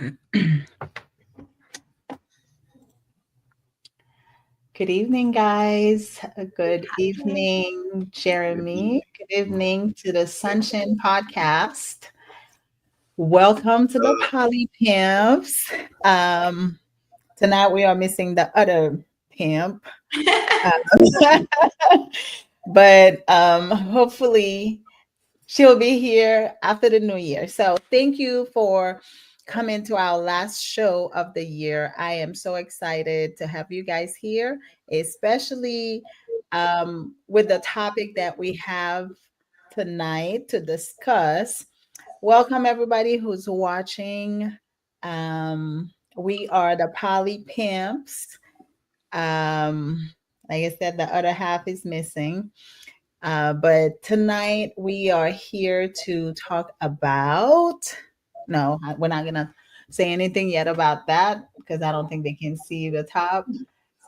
Good evening, guys. Good evening, Jeremy. Good evening to the Sunshine Podcast. Welcome to the Poly Pimps. Tonight we are missing the other pimp, but hopefully she'll be here after the new year. So thank you for coming to our last show of the year. I am so excited to have you guys here, especially with the topic that we have tonight to discuss. Welcome, everybody who's watching. We are the Poly Pimps. Like I said, the other half is missing. But tonight we are here to talk about. No, we're not gonna say anything yet about that because I don't think they can see the top.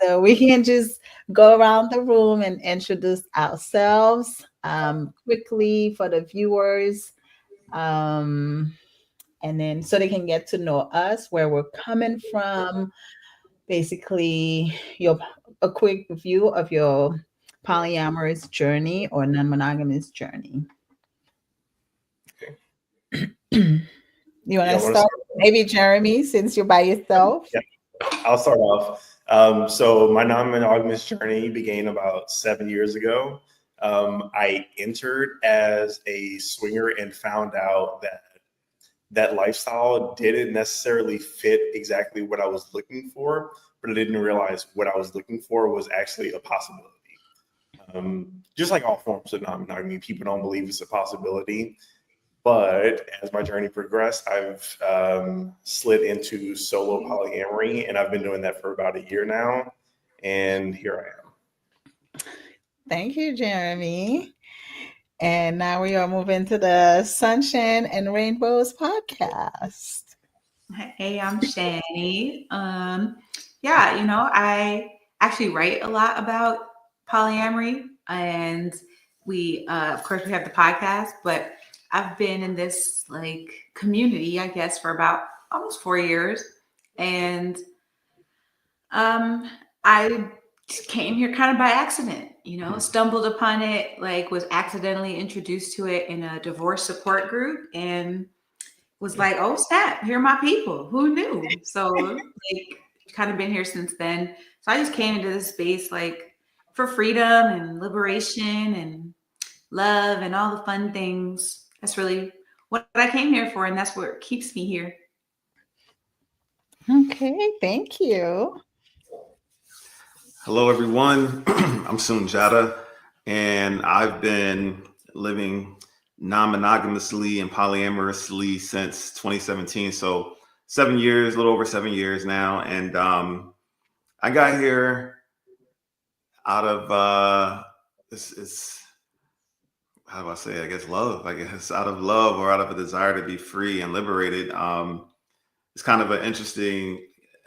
So we can just go around the room and introduce ourselves quickly for the viewers, um, and then so they can get to know us, where we're coming from, basically your a quick view of your polyamorous journey or non-monogamous journey. You want to start? Maybe Jeremy, since you're by yourself. Yeah, I'll start off. So my non-monogamous journey began about 7 years ago. I entered as a swinger and found out that lifestyle didn't necessarily fit exactly what I was looking for, but I didn't realize what I was looking for was actually a possibility. Just like all forms of non-monogamy, people don't believe it's a possibility. But as my journey progressed, I've slid into solo polyamory, and I've been doing that for about a year now. And here I am. Thank you, Jeremy. And now we are moving to the Sunshine and Rainbows podcast. Hey, I'm Shani. Yeah, I actually write a lot about polyamory, and of course, we have the podcast, but I've been in this community, I guess, for about almost 4 years, and I came here kind of by accident, stumbled upon it, was accidentally introduced to it in a divorce support group, and was like, oh snap, here are my people. Who knew? So kind of been here since then. So I just came into this space for freedom and liberation and love and all the fun things. That's really what I came here for, and that's what keeps me here. Okay, thank you. Hello, everyone. I'm Sunjata, and I've been living non-monogamously and polyamorously since 2017. So 7 years, a little over 7 years now. And I got here out of how do I say it? I guess love, out of love or out of a desire to be free and liberated. It's kind of I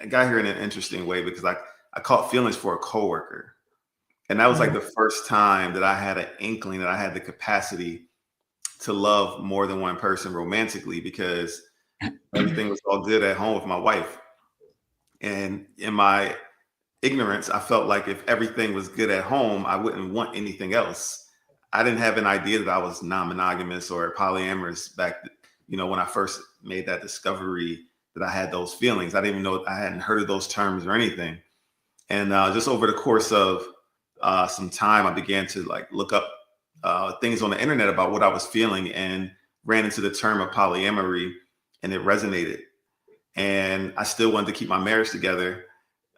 got here in an interesting way because I caught feelings for a coworker. And that was the first time that I had an inkling that I had the capacity to love more than one person romantically, because everything was all good at home with my wife. And in my ignorance, I felt like if everything was good at home, I wouldn't want anything else. I didn't have an idea that I was non-monogamous or polyamorous back, when I first made that discovery that I had those feelings. I didn't even know, I hadn't heard of those terms or anything. And just over the course of some time, I began to look up things on the internet about what I was feeling, and ran into the term of polyamory, and it resonated. And I still wanted to keep my marriage together.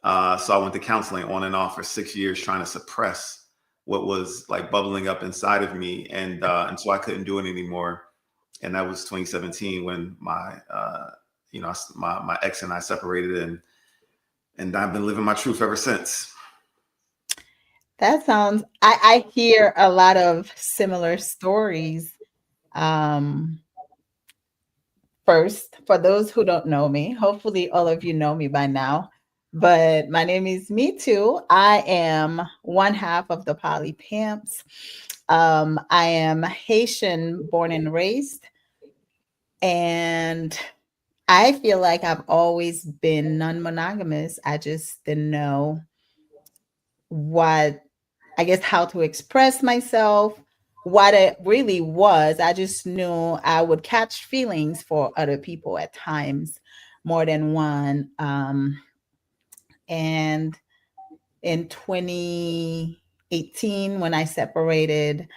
So I went to counseling on and off for 6 years, trying to suppress what was bubbling up inside of me. And so I couldn't do it anymore. And that was 2017 when my ex and I separated, and I've been living my truth ever since. That sounds, I hear a lot of similar stories. First, for those who don't know me, hopefully all of you know me by now, but my name is Me Too. I am one half of the Poly Pimps. I am Haitian born and raised, and I feel like I've always been non-monogamous. I just didn't know what, I guess, how to express myself, what it really was. I just knew I would catch feelings for other people at times, more than one. And in 2018, when I separated,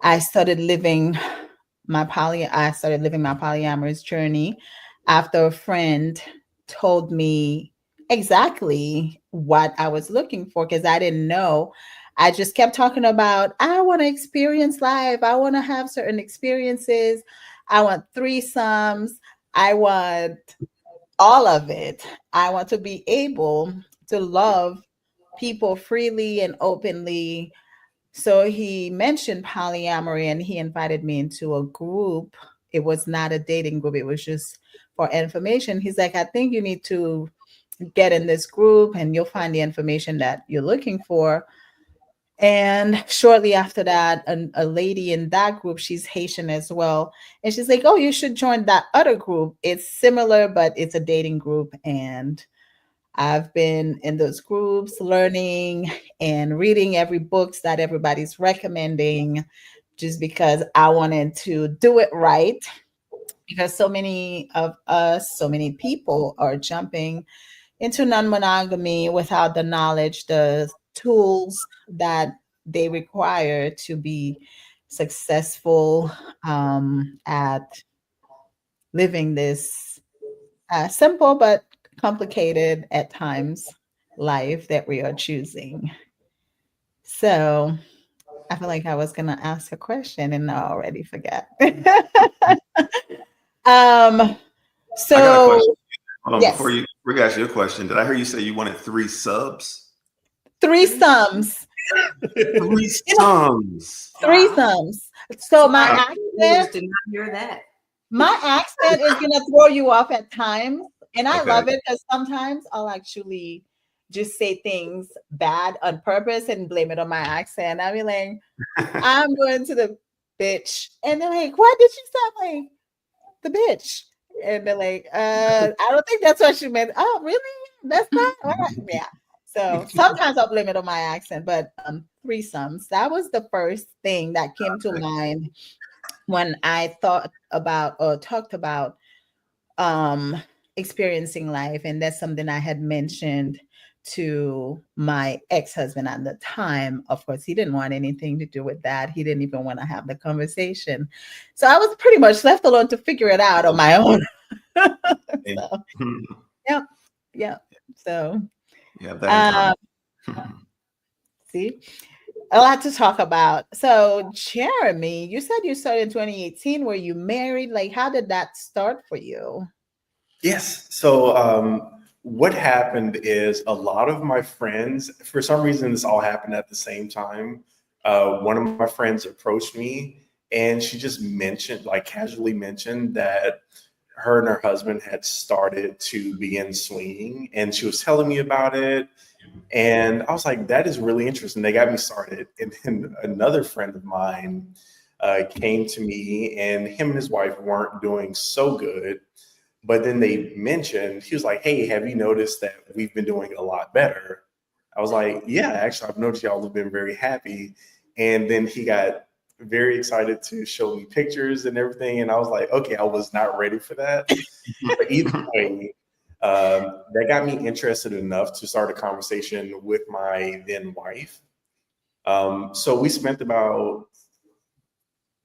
I started living my polyamorous journey after a friend told me exactly what I was looking for, because I didn't know. I just kept talking about, I want to experience life. I want to have certain experiences. I want threesomes. I want all of it. I want to be able to love people freely and openly. So he mentioned polyamory and he invited me into a group. It was not a dating group, it was just for information. He's like, I think you need to get in this group and you'll find the information that you're looking for. And shortly after that, a lady in that group, she's Haitian as well. And she's like, oh, you should join that other group. It's similar, but it's a dating group. And I've been in those groups learning and reading every books that everybody's recommending just because I wanted to do it right, because so many of us, so many people are jumping into non-monogamy without the knowledge, the tools that they require to be successful at living this simple but complicated at times life that we are choosing. So I feel like I was going to ask a question and I already forgot. um, I got a so question. Hold on, yes, before you ask you a question, did I hear you say you wanted 3 subs? threesomes, Three you know, sums. Wow. threesomes. So my Smart. accent, Did not hear that. is going to throw you off at times. And I Okay. love it because sometimes I'll actually just say things bad on purpose and blame it on my accent. I'll be like, I'm going to the bitch. And they're like, what did she say? I'm like, the bitch. And they're like, I don't think that's what she meant. Oh, really? That's not all right. Yeah. So sometimes I'll blame it on my accent, but threesomes, that was the first thing that came to mind when I thought about or talked about um experiencing life. And that's something I had mentioned to my ex-husband at the time. Of course, he didn't want anything to do with that. He didn't even want to have the conversation. So I was pretty much left alone to figure it out on my own. So, yeah. Yeah. So Yeah, that in um common. see, a lot to talk about. So Jeremy, you said you started in 2018. Were you married? Like, how did that start for you? Yes. So what happened is a lot of my friends, for some reason, this all happened at the same time. One of my friends approached me and she just mentioned, like casually mentioned, that her and her husband had started to begin swinging and she was telling me about it. And I was like, that is really interesting. They got me started. And then another friend of mine came to me and him and his wife weren't doing so good. But then they mentioned, he was like, hey, have you noticed that we've been doing a lot better? I was like, yeah, actually, I've noticed y'all have been very happy. And then he got very excited to show me pictures and everything. And I was like, okay, I was not ready for that. But either way, that got me interested enough to start a conversation with my then wife. So we spent about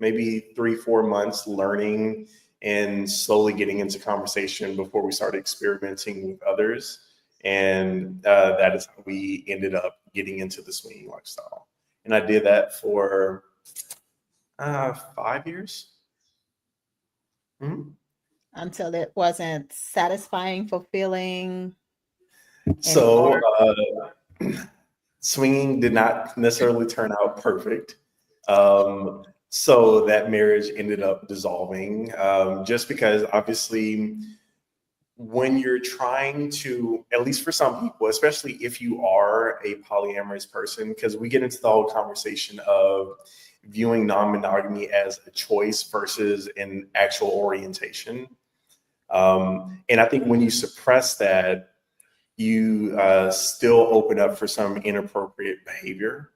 maybe 3-4 months learning and slowly getting into conversation before we started experimenting with others. And that is how we ended up getting into the swinging lifestyle. And I did that for 5 years. Mm-hmm. Until it wasn't satisfying, fulfilling So anymore. swinging did not necessarily turn out perfect. So that marriage ended up dissolving just because obviously when you're trying to, at least for some people, especially if you are a polyamorous person, because we get into the whole conversation of viewing non-monogamy as a choice versus an actual orientation. And I think when you suppress that, you still open up for some inappropriate behavior.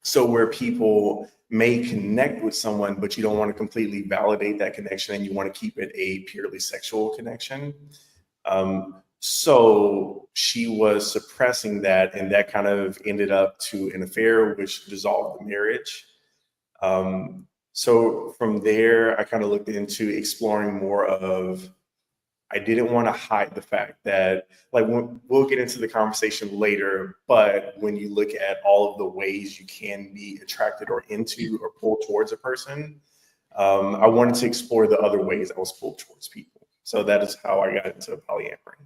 So where people may connect with someone, but you don't want to completely validate that connection and you want to keep it a purely sexual connection. So she was suppressing that, and that kind of ended up to an affair, which dissolved the marriage. So from there, I kind of looked into exploring more of, I didn't want to hide the fact that, like, we'll get into the conversation later, but when you look at all of the ways you can be attracted or into or pulled towards a person, I wanted to explore the other ways I was pulled towards people. So that is how I got into polyamory.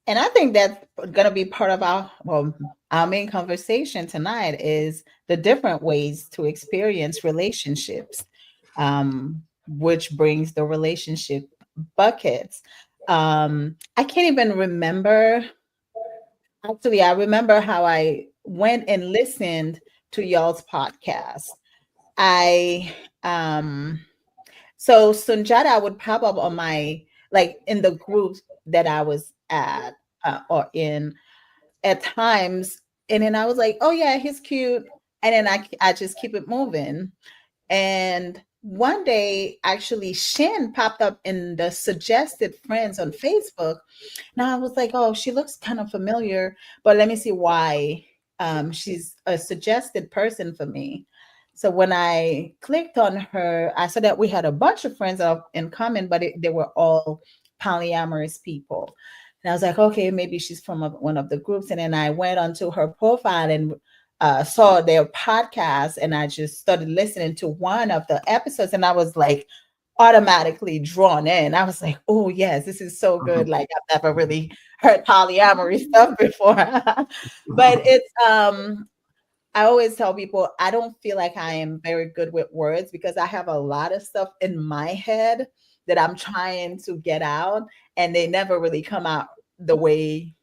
And I think that's going to be part of our main conversation tonight is the different ways to experience relationships, which brings the relationship buckets. I can't even remember. Actually, I remember how I went and listened to y'all's podcast. So Sunjata would pop up on my, like, in the groups that I was at or in at times, and then I was like, oh yeah, he's cute, and then I just keep it moving. And one day, actually, Shin popped up in the suggested friends on Facebook. Now I was like, oh, she looks kind of familiar, but let me see why she's a suggested person for me. So when I clicked on her, I saw that we had a bunch of friends in common, but they were all polyamorous people. And I was like, okay, maybe she's from one of the groups. And then I went onto her profile and saw their podcast, and I just started listening to one of the episodes, and I was like automatically drawn in. I was like, oh yes, this is so good. Like, I've never really heard polyamory stuff before. But it's I always tell people I don't feel like I am very good with words because I have a lot of stuff in my head that I'm trying to get out, and they never really come out the way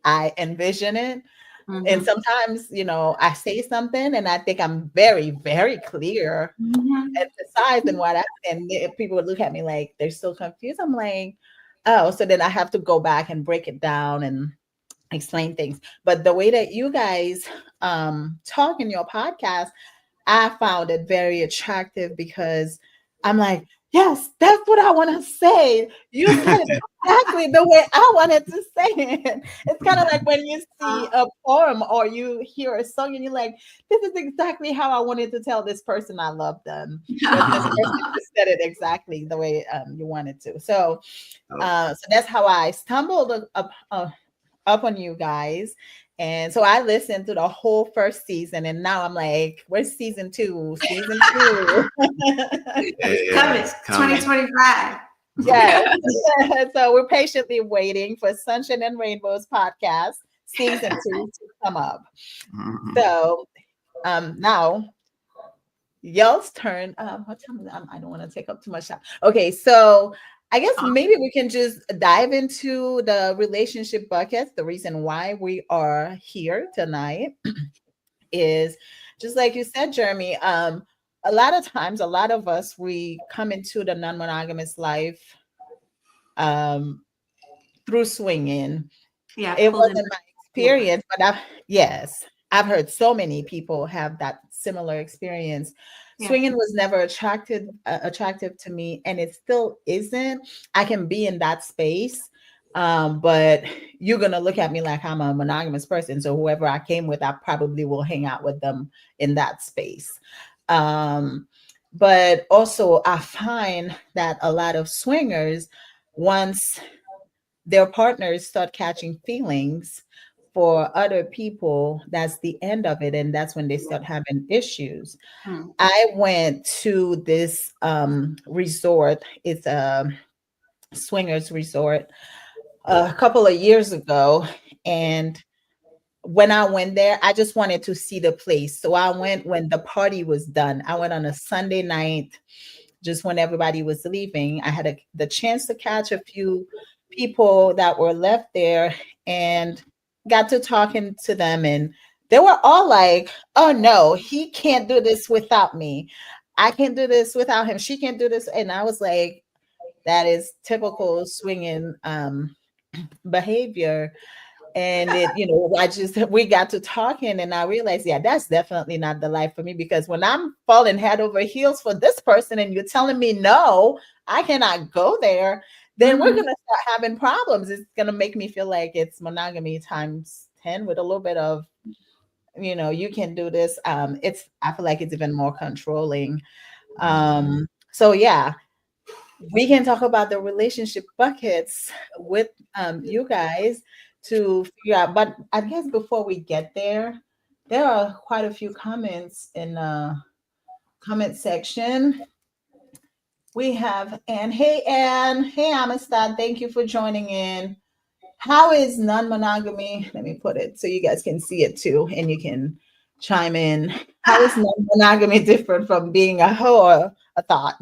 I envision it. And sometimes, I say something and I think I'm very, very clear and precise in what and people would look at me like they're so confused. I'm like, oh, so then I have to go back and break it down and explain things. But the way that you guys talk in your podcast, I found it very attractive because I'm like, yes, that's what I want to say. You said it exactly the way I wanted to say it. It's kind of like when you see a poem or you hear a song and you're like, this is exactly how I wanted to tell this person I love them. But this person just said it exactly the way you wanted to. So, so that's how I stumbled up on you guys. And so I listened to the whole first season, and now I'm like, where's season 2? Season 2. Coming 2025. Yeah. So we're patiently waiting for Sunshine and Rainbows podcast season 2 to come up. So now y'all's turn. What time is it? I don't want to take up too much time. Okay, so I guess maybe we can just dive into the relationship buckets. The reason why we are here tonight is just like you said, Jeremy. A lot of times, a lot of us, we come into the non-monogamous life through swinging. Yeah, it wasn't my experience, but I've heard so many people have that similar experience. Yeah. Swinging was never attractive to me, and it still isn't. I can be in that space, but you're gonna look at me like I'm a monogamous person. So whoever I came with, I probably will hang out with them in that space. But also, I find that a lot of swingers, once their partners start catching feelings for other people, that's the end of it, and that's when they start having issues. I went to this resort. It's a swingers resort a couple of years ago, and when I went there, I just wanted to see the place. So I went when the party was done. I went on a Sunday night, just when everybody was leaving. I had the chance to catch a few people that were left there and got to talking to them, and they were all like, oh no, he can't do this without me. I can't do this without him. She can't do this. And I was like, that is typical swinging behavior. And we got to talking and I realized, yeah, that's definitely not the life for me, because when I'm falling head over heels for this person and you're telling me, no, I cannot go there, then we're going to start having problems. It's going to make me feel like it's monogamy times 10 with a little bit of, you can do this. I feel like it's even more controlling. So yeah, we can talk about the relationship buckets with you guys to figure out. But I guess before we get there are quite a few comments in the comment section. We have Anne. Hey, Anne. Hey, Amistad. Thank you for joining in. How is non-monogamy? Let me put it so you guys can see it too, and you can chime in. How is non-monogamy different from being a hoe or a thought?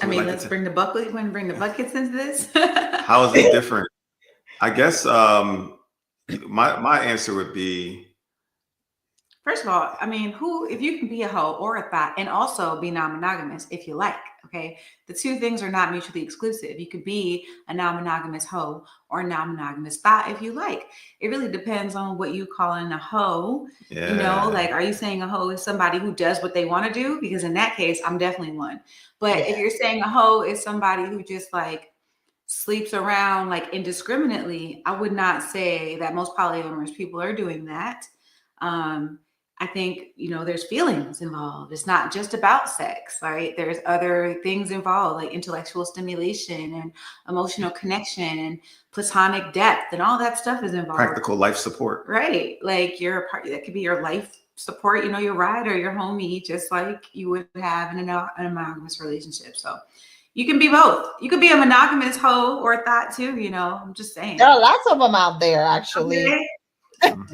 I mean, let's bring the bucket. When bring the buckets into this. How is it different? I guess my answer would be, first of all, I mean, if you can be a hoe or a thought and also be non-monogamous if you like, okay? The two things are not mutually exclusive. You could be a non-monogamous hoe or a non-monogamous thought if you like. It really depends on what you call in a hoe. Yeah. Like, are you saying a hoe is somebody who does what they want to do? Because in that case, I'm definitely one. But if you're saying a hoe is somebody who just like sleeps around like indiscriminately, I would not say that most polyamorous people are doing that. I think, there's feelings involved. It's not just about sex, right? There's other things involved, like intellectual stimulation and emotional connection and platonic depth and all that stuff is involved. Practical life support. Right. Like that could be your life support, your ride or your homie, just like you would have in a monogamous relationship. So you can be both. You could be a monogamous hoe or a thought too, I'm just saying. There are lots of them out there, actually. Okay.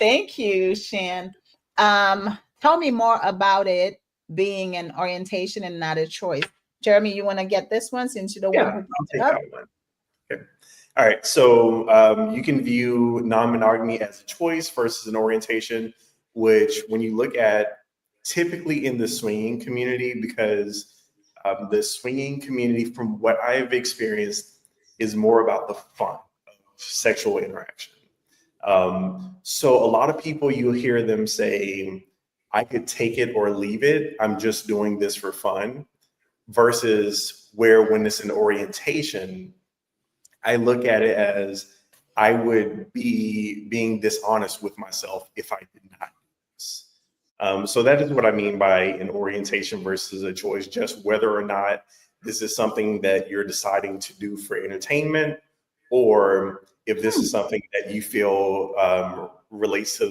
Thank you, Shan. Tell me more about it being an orientation and not a choice. Jeremy, you want to get this one since you're the one who I'll take that one. Okay. All right. So you can view non-monogamy as a choice versus an orientation, which when you look at typically in the swinging community, because the swinging community, from what I've experienced, is more about the fun of sexual interaction. So a lot of people, you'll hear them say, I could take it or leave it. I'm just doing this for fun. Versus where when it's an orientation, I look at it as I would be being dishonest with myself if I did not do this. So that is what I mean by an orientation versus a choice, just whether or not this is something that you're deciding to do for entertainment, or if this is something that you feel relates to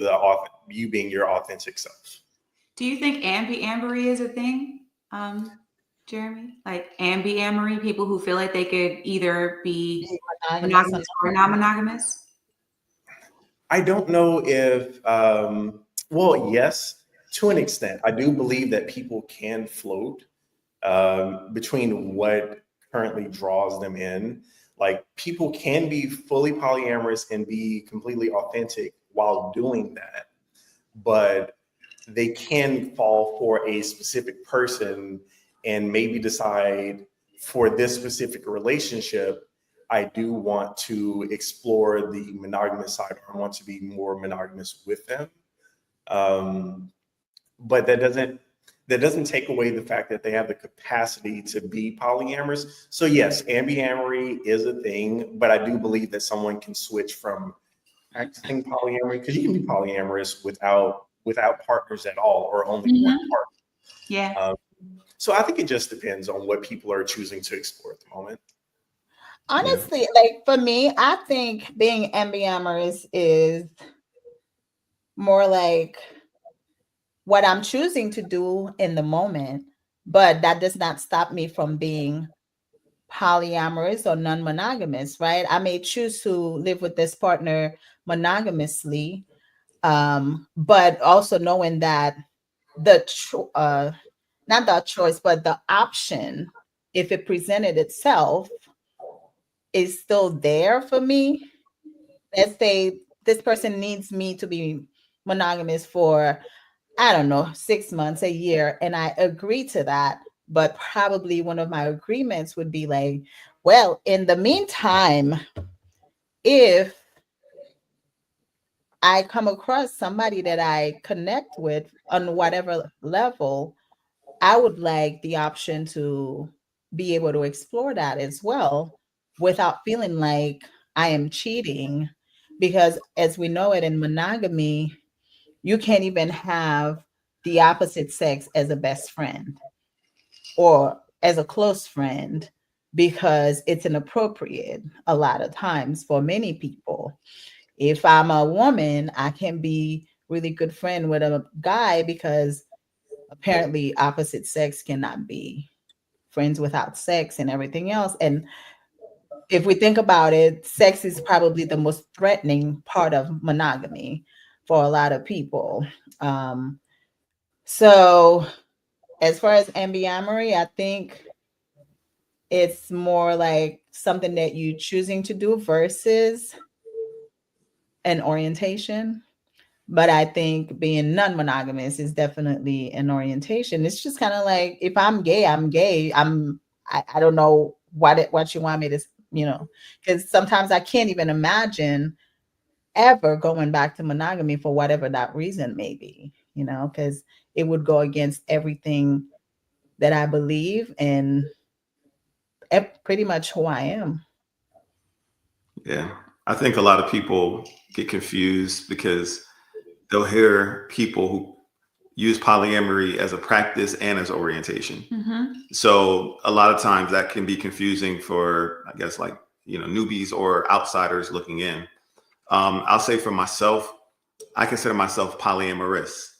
you being your authentic self. Do you think ambiemory is a thing, Jeremy? Like ambiemory, people who feel like they could either be monogamous or non-monogamous? I don't know if, well, yes, to an extent. I do believe that people can float between what currently draws them in. Like, people can be fully polyamorous and be completely authentic while doing that, but they can fall for a specific person and maybe decide, for this specific relationship, I do want to explore the monogamous side, or I want to be more monogamous with them. But that doesn't take away the fact that they have the capacity to be polyamorous. So yes, ambiemory is a thing, but I do believe that someone can switch from practicing polyamory, because you can be polyamorous without partners at all, or only one partner. Yeah. So I think it just depends on what people are choosing to explore at the moment. Honestly, like for me, I think being ambiamorous is more like what I'm choosing to do in the moment, but that does not stop me from being polyamorous or non-monogamous, right? I may choose to live with this partner monogamously, but also knowing that not the choice, but the option, if it presented itself, is still there for me. Let's say this person needs me to be monogamous for I don't know, 6 months, a year, and I agree to that. But probably one of my agreements would be like, well, in the meantime, if I come across somebody that I connect with on whatever level, I would like the option to be able to explore that as well without feeling like I am cheating. Because as we know it in monogamy, you can't even have the opposite sex as a best friend or as a close friend because it's inappropriate a lot of times for many people. If I'm a woman, I can be really good friend with a guy because apparently opposite sex cannot be friends without sex and everything else. And if we think about it, sex is probably the most threatening part of monogamy for a lot of people. Um, so as far as ambyamory, I think it's more like something that you choosing to do versus an orientation. But I think being non-monogamous is definitely an orientation. It's just kind of like if I'm gay, I'm gay. I don't know what you want me to, because sometimes I can't even imagine ever going back to monogamy for whatever that reason may be, because it would go against everything that I believe and pretty much who I am. Yeah. I think a lot of people get confused because they'll hear people who use polyamory as a practice and as orientation. Mm-hmm. So a lot of times that can be confusing for, I guess, like, newbies or outsiders looking in. I'll say for myself, I consider myself polyamorous.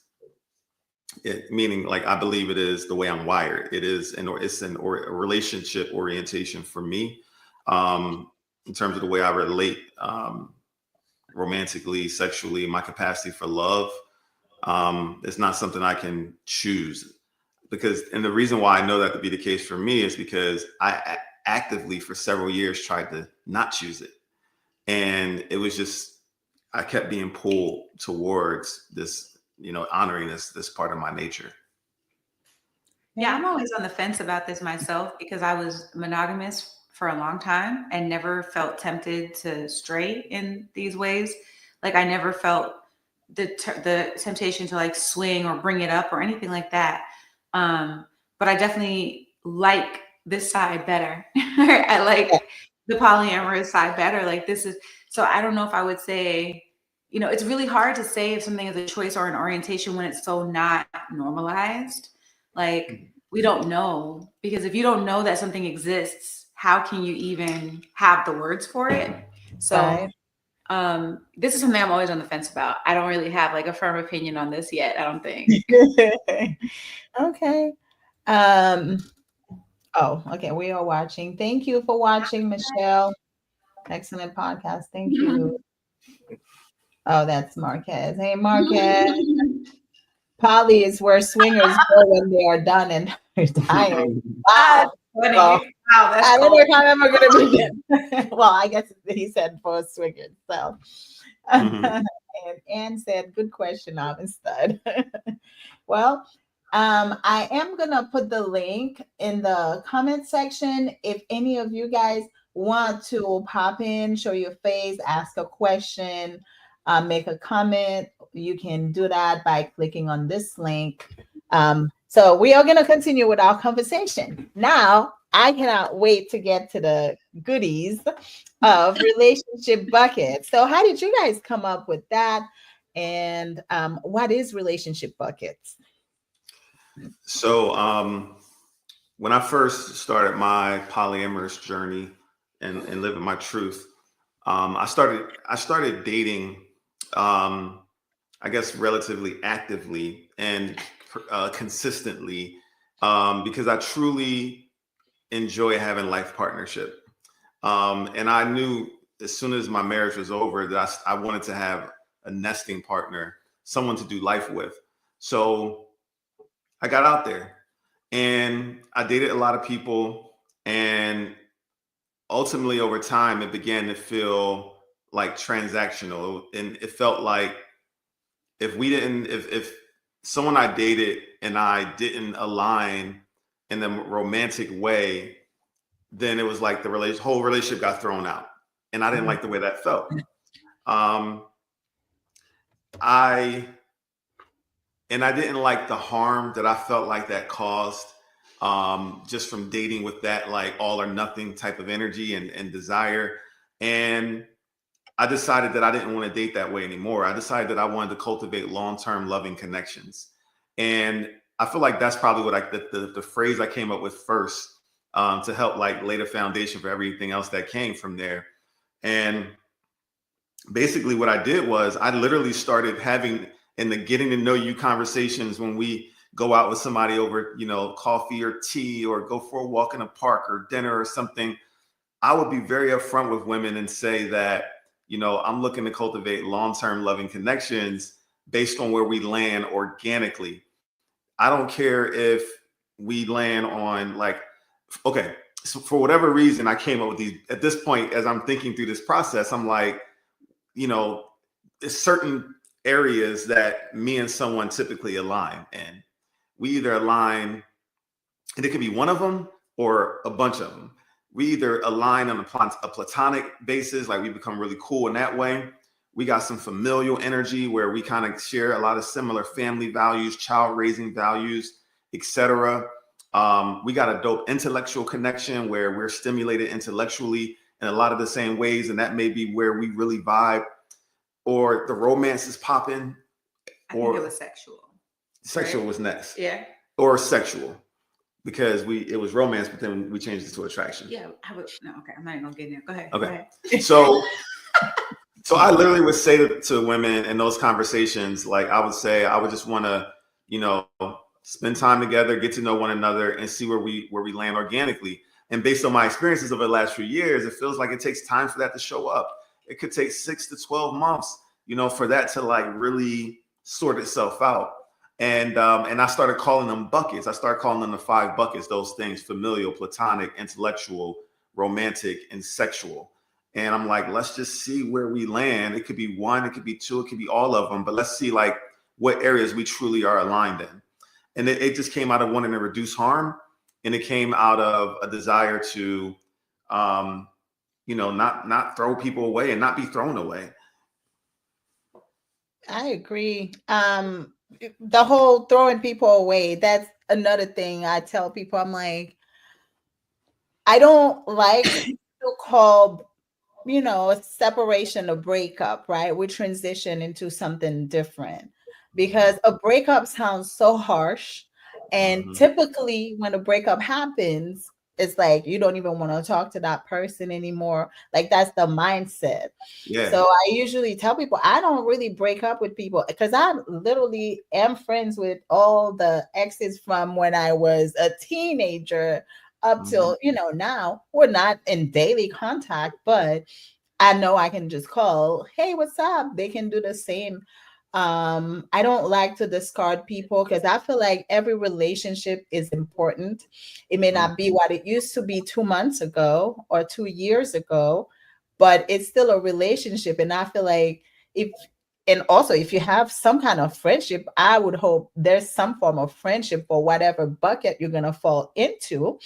Meaning, like, I believe it is the way I'm wired. It's a relationship orientation for me, in terms of the way I relate, romantically, sexually, my capacity for love. It's not something I can choose and the reason why I know that to be the case for me is because I actively for several years tried to not choose it. And it was just, I kept being pulled towards this, honoring this part of my nature. Yeah, I'm always on the fence about this myself because I was monogamous for a long time and never felt tempted to stray in these ways. Like I never felt the temptation to like swing or bring it up or anything like that. But I definitely like this side better. I like the polyamorous side better. Like this is, so I don't know if I would say, it's really hard to say if something is a choice or an orientation when it's so not normalized. Like we don't know, because if you don't know that something exists, how can you even have the words for it? So this is something I'm always on the fence about. I don't really have like a firm opinion on this yet, I don't think. Okay. Okay. We are watching. Thank you for watching, Michelle. Excellent podcast. Thank you. Oh, that's Marquez. Hey, Marquez. Poly is where swingers go when they are done and retired. Wow. Funny. Well, Wow, that's I don't cool. know if I'm ever going to be good. Well, I guess he said for swingers. So, and Anne said, good question, Stud. Well, I am going to put the link in the comment section. If any of you guys want to pop in, show your face, ask a question, make a comment, you can do that by clicking on this link. So we are going to continue with our conversation. Now, I cannot wait to get to the goodies of relationship buckets. So how did you guys come up with that? And what is relationship buckets? So when I first started my polyamorous journey and living my truth, I started dating, I guess, relatively actively and consistently, because I truly enjoy having life partnership. And I knew as soon as my marriage was over that I wanted to have a nesting partner, someone to do life with. So I got out there and I dated a lot of people, and ultimately over time it began to feel like transactional, and it felt like if someone I dated and I didn't align in a romantic way, then it was like the whole relationship got thrown out, and I didn't like the way that felt. Um, I didn't like the harm that I felt like that caused, just from dating with that like all or nothing type of energy and desire. And I decided that I didn't want to date that way anymore. I decided that I wanted to cultivate long-term loving connections. And I feel like that's probably what the phrase I came up with first, to help like lay the foundation for everything else that came from there. And basically what I did was I literally started having in the getting to know you conversations when we go out with somebody over, coffee or tea or go for a walk in a park or dinner or something. I would be very upfront with women and say that, I'm looking to cultivate long-term loving connections based on where we land organically. I don't care if we land on like, okay, so for whatever reason, I came up with these at this point, as I'm thinking through this process, I'm like, there's certain areas that me and someone typically align in. We either align, and it could be one of them or a bunch of them. We either align on a platonic basis, like we become really cool in that way. We got some familial energy where we kind of share a lot of similar family values, child raising values, etc. We got a dope intellectual connection where we're stimulated intellectually in a lot of the same ways, and that may be where we really vibe. Or the romance is popping. I think it was sexual. Sexual right? was next. Yeah. Or sexual. Because it was romance, but then we changed it to attraction. Yeah. Okay. I'm not even gonna get in there. Go ahead. Okay. Go ahead. So I literally would say to women in those conversations, like I would just want to, spend time together, get to know one another, and see where we land organically. And based on my experiences over the last few years, it feels like it takes time for that to show up. It could take 6 to 12 months, for that to like really sort itself out. And I started calling them buckets. I started calling them the 5 buckets, those things: familial, platonic, intellectual, romantic, and sexual. And I'm like, let's just see where we land. It could be 1, it could be 2, it could be all of them, but let's see like what areas we truly are aligned in. And it just came out of wanting to reduce harm. And it came out of a desire to, not throw people away and not be thrown away. I agree. The whole throwing people away, that's another thing I tell people. I'm like, I don't like to call, a separation, a breakup, right? We transition into something different because a breakup sounds so harsh. And typically when a breakup happens, it's like you don't even want to talk to that person anymore. Like that's the mindset. Yeah. So I usually tell people I don't really break up with people because I literally am friends with all the exes from when I was a teenager up till, now. We're not in daily contact, but I know I can just call, hey, what's up? They can do the same. I don't like to discard people because I feel like every relationship is important. It may not be what it used to be 2 months ago or 2 years ago, but it's still a relationship. And I feel like if you have some kind of friendship, I would hope there's some form of friendship for whatever bucket you're going to fall into,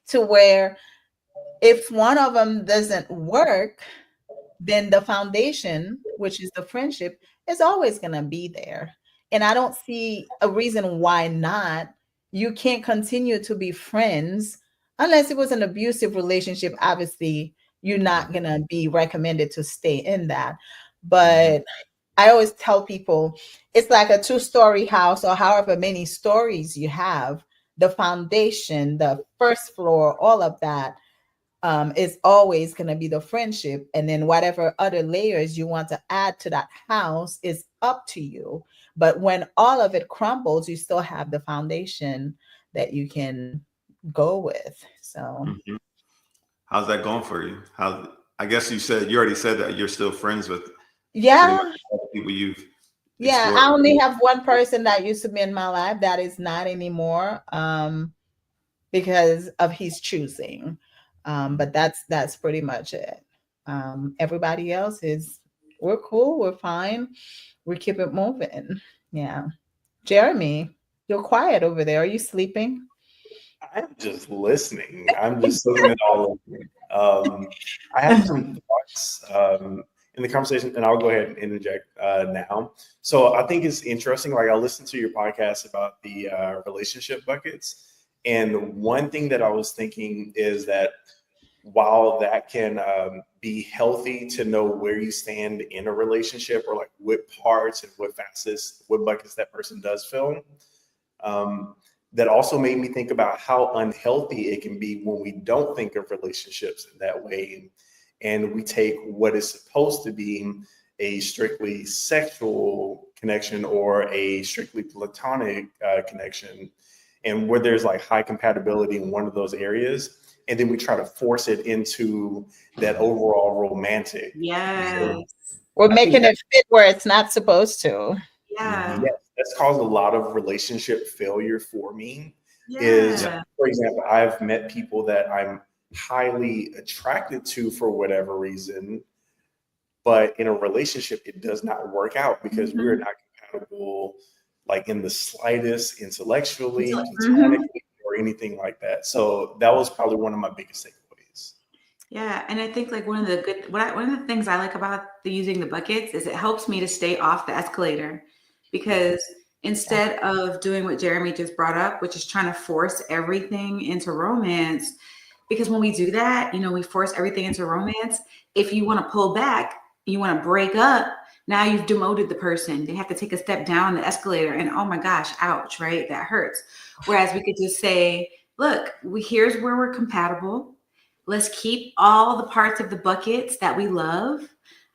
to where if one of them doesn't work, then the foundation, which is the friendship, is always going to be there. And I don't see a reason why not. You can't continue to be friends unless it was an abusive relationship. Obviously, you're not going to be recommended to stay in that. But I always tell people it's like a 2-story house or however many stories you have. The foundation, the first floor, all of that is always going to be the friendship. And then whatever other layers you want to add to that house is up to you. But when all of it crumbles, you still have the foundation that you can go with. So how's that going for you? I guess you already said that you're still friends with people you've explored. I only have one person that used to be in my life that is not anymore because of his choosing. But that's pretty much it. Everybody else we're cool, we're fine, we keep it moving. Yeah. Jeremy, you're quiet over there. Are you sleeping? I'm just listening. I'm just soaking it all in. I have some thoughts in the conversation, and I'll go ahead and interject now. So I think it's interesting. Like I listened to your podcast about the relationship buckets, and one thing that I was thinking is that while that can be healthy to know where you stand in a relationship, or like what parts and what facets, what buckets that person does fill. That also made me think about how unhealthy it can be when we don't think of relationships in that way. And we take what is supposed to be a strictly sexual connection or a strictly platonic connection, and where there's like high compatibility in one of those areas, and then we try to force it into that overall romantic. Yes. We're making it fit where it's not supposed to. Yeah. Yes, that's caused a lot of relationship failure for me. Yeah. Is, for example, I've met people that I'm highly attracted to for whatever reason, but in a relationship, it does not work out because we're not compatible, like in the slightest, intellectually, platonically, or anything like that. So that was probably one of my biggest takeaways. Yeah, and I think like one of the things I like about using the buckets is it helps me to stay off the escalator, because instead of doing what Jeremy just brought up, which is trying to force everything into romance, because when we do that, we force everything into romance. If you want to pull back, you want to break up, now you've demoted the person. They have to take a step down the escalator, and oh my gosh, ouch, right? That hurts. Whereas we could just say, look, here's where we're compatible. Let's keep all the parts of the buckets that we love.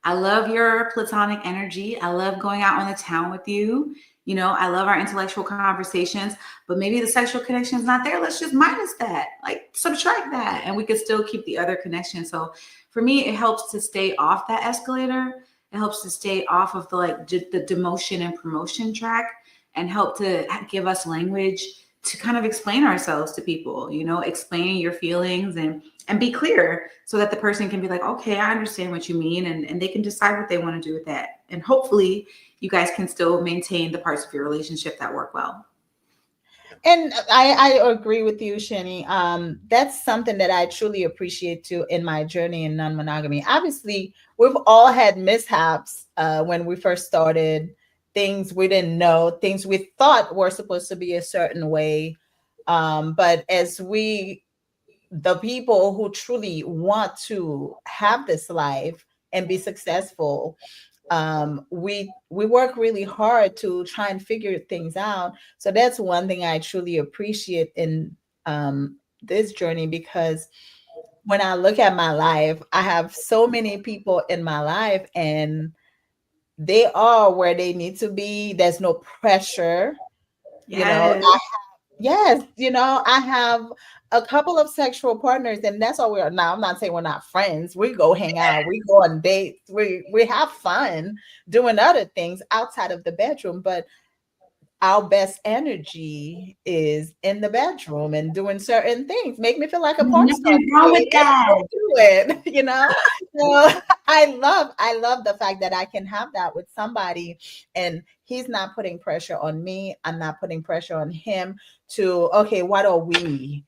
I love your platonic energy. I love going out on the town with you. I love our intellectual conversations, but maybe the sexual connection is not there. Let's just minus that, like subtract that, and we could still keep the other connection. So for me, it helps to stay off that escalator. It helps to stay off of the demotion and promotion track, and help to give us language to kind of explain ourselves to people, explain your feelings and be clear, so that the person can be like, okay, I understand what you mean. And they can decide what they want to do with that. And hopefully you guys can still maintain the parts of your relationship that work well. And I agree with you, Shani. That's something that I truly appreciate too in my journey in non-monogamy. Obviously, we've all had mishaps when we first started, things we didn't know, things we thought were supposed to be a certain way. But as the people who truly want to have this life and be successful, we work really hard to try and figure things out. So that's one thing I truly appreciate in this journey, because when I look at my life, I have so many people in my life, and they are where they need to be. There's no pressure. Yes. I have a couple of sexual partners, and that's all we are now. I'm not saying we're not friends. We go hang out, we go on dates, we have fun doing other things outside of the bedroom, but our best energy is in the bedroom and doing certain things. Make me feel like a porn star. Nothing wrong with that. Do it, So I love the fact that I can have that with somebody, and he's not putting pressure on me. I'm not putting pressure on him to, okay, what are we?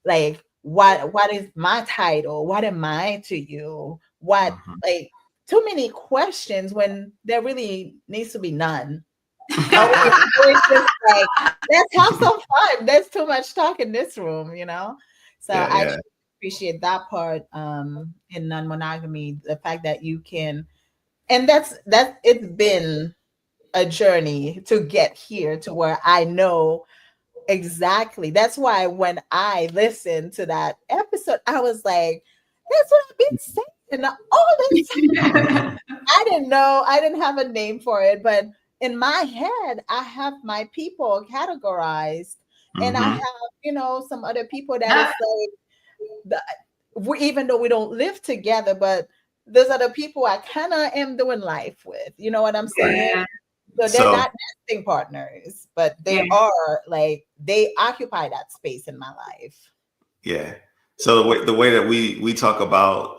Like, what is my title? What am I to you? What, like, too many questions when there really needs to be none. It's just like, let's have some fun. There's too much talk in this room, So I appreciate that part in non-monogamy, the fact that you can, and that's it's been a journey to get here to where I know exactly. That's why when I listened to that episode, I was like, that's what I've been saying all this time. I didn't know, I didn't have a name for it, but in my head, I have my people categorized, and I have, some other people that is like, even though we don't live together, but those are the people I kind of am doing life with. You know what I'm saying? Yeah. So they're not nesting partners, but they are, like, they occupy that space in my life. Yeah. So the way that we talk about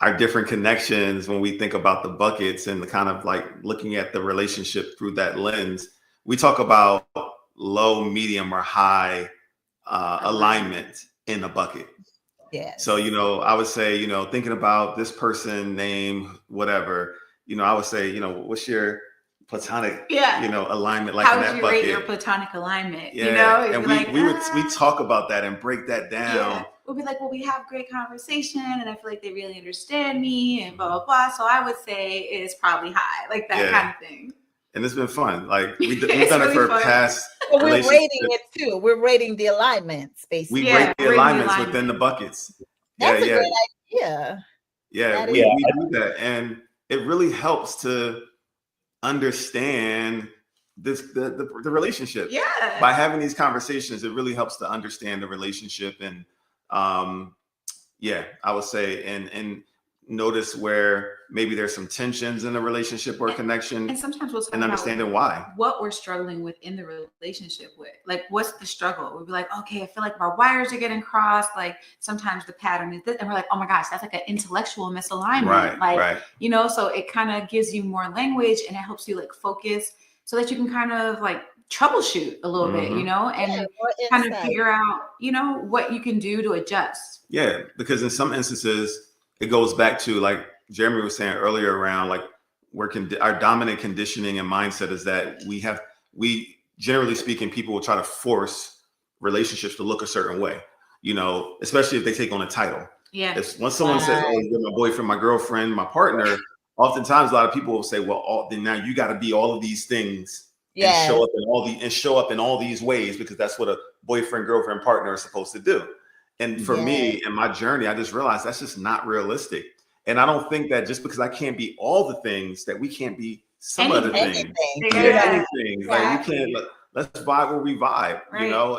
our different connections, when we think about the buckets and the kind of like looking at the relationship through that lens, we talk about low, medium, or high alignment in a bucket. Yes. So, I would say, thinking about this person, name, whatever, I would say, what's your platonic, alignment like How in would that you bucket? rate your platonic alignment? Yeah. It'd And be we like, we talk about that and break that down. Yeah. We'll be like, well, we have great conversation and I feel like they really understand me and blah, blah, blah. So I would say it's probably high, like that kind of thing. And it's been fun. Like we've done really it for fun. past. But we're rating it too. We're rating the alignments, basically. We rate the alignments within the buckets. That's a great idea. Yeah, we do that. And it really helps to understand the relationship. Yeah. By having these conversations, it really helps to understand the relationship. And I would say and notice where maybe there's some tensions in the relationship or connection. And sometimes we'll talk and understanding why. What we're struggling with in the relationship with. Like, what's the struggle? We'll be like, okay, I feel like our wires are getting crossed. Like sometimes the pattern is this. And we're like, oh my gosh, that's like an intellectual misalignment. Right. So it kind of gives you more language and it helps you like focus so that you can kind of like troubleshoot a little bit, and kind of figure out, what you can do to adjust. Yeah, because in some instances, it goes back to like Jeremy was saying earlier around like our dominant conditioning and mindset is that we generally speaking, people will try to force relationships to look a certain way, especially if they take on a title. Yeah. Once someone says, oh, you're my boyfriend, my girlfriend, my partner, oftentimes a lot of people will say, well, then now you got to be all of these things and show up in all these ways because that's what a boyfriend, girlfriend, partner is supposed to do. And for me in my journey, I just realized that's just not realistic. And I don't think that just because I can't be all the things that we can't be some other things. Anything. Exactly. Like we can't, let's vibe where we vibe,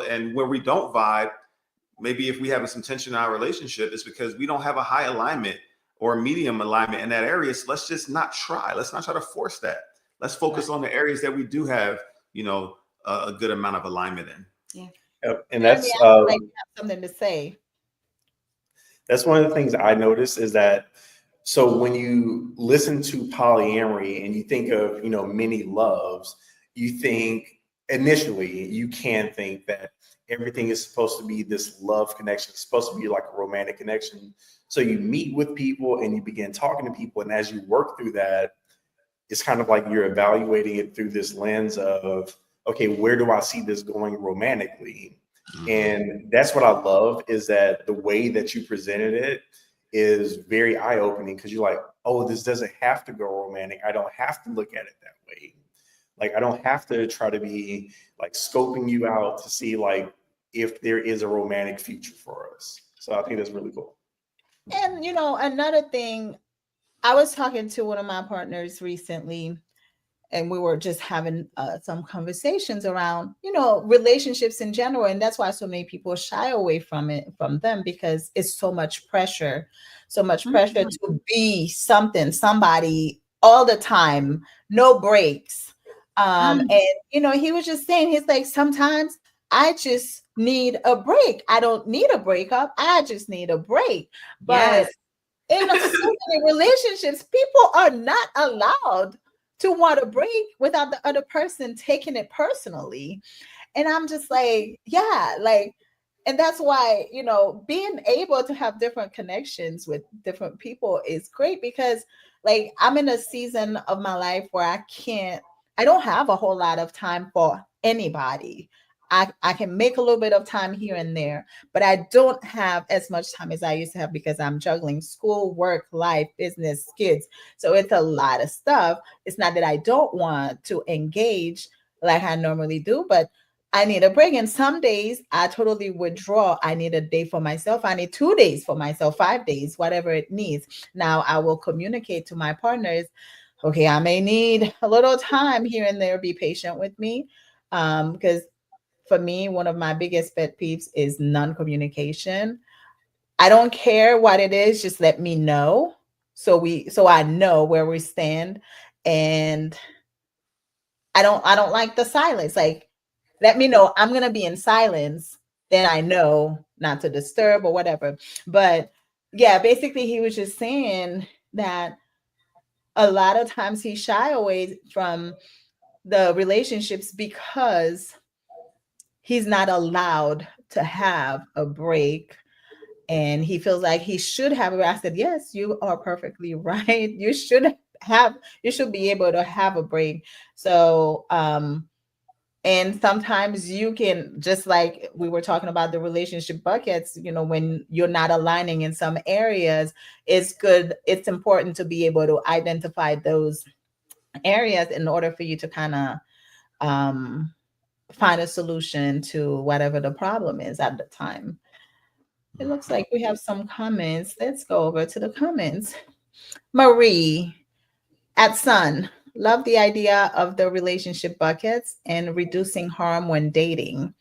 and where we don't vibe, maybe if we have some tension in our relationship, it's because we don't have a high alignment or medium alignment in that area. So let's just not try. Let's not try to force that. Let's focus on the areas that we do have, a good amount of alignment in. Yeah. And that's something to say. That's one of the things I noticed is that, so when you listen to polyamory and you think of, many loves, you think initially you can think that everything is supposed to be this love connection. It's supposed to be like a romantic connection. So you meet with people and you begin talking to people. And as you work through that, it's kind of like you're evaluating it through this lens of, okay, where do I see this going romantically? Mm-hmm. And that's what I love is that the way that you presented it is very eye-opening because you're like, oh, this doesn't have to go romantic. I don't have to look at it that way. Like, I don't have to try to be like scoping you out to see like if there is a romantic future for us. So I think that's really cool. And, another thing, I was talking to one of my partners recently, and we were just having some conversations around, relationships in general. And that's why so many people shy away from them, because it's so much pressure to be somebody all the time, no breaks. And, he was just saying, he's like, sometimes I just need a break. I don't need a breakup. I just need a break. But in so many relationships, people are not allowed to want a break without the other person taking it personally. And I'm just like, and that's why, being able to have different connections with different people is great because like I'm in a season of my life where I don't have a whole lot of time for anybody. I can make a little bit of time here and there, but I don't have as much time as I used to have because I'm juggling school, work, life, business, kids. So it's a lot of stuff. It's not that I don't want to engage like I normally do, but I need a break. And some days I totally withdraw. I need a day for myself. I need 2 days for myself, 5 days, whatever it needs. Now I will communicate to my partners, okay, I may need a little time here and there. Be patient with me. Because for me, one of my biggest pet peeves is non-communication. I don't care what it is, just let me know. So I know where we stand. And I don't like the silence. Like, let me know I'm gonna be in silence, then I know not to disturb or whatever. But yeah, basically he was just saying that a lot of times he shy away from the relationships because he's not allowed to have a break, and he feels like he should have it. I said, yes, you are perfectly right. You should be able to have a break. So and sometimes you can, just like we were talking about the relationship buckets, when you're not aligning in some areas, it's important to be able to identify those areas in order for you to kind of um find a solution to whatever the problem is at the time. It looks like we have some comments. Let's go over to the comments. Marie at Sun, love the idea of the relationship buckets and reducing harm when dating.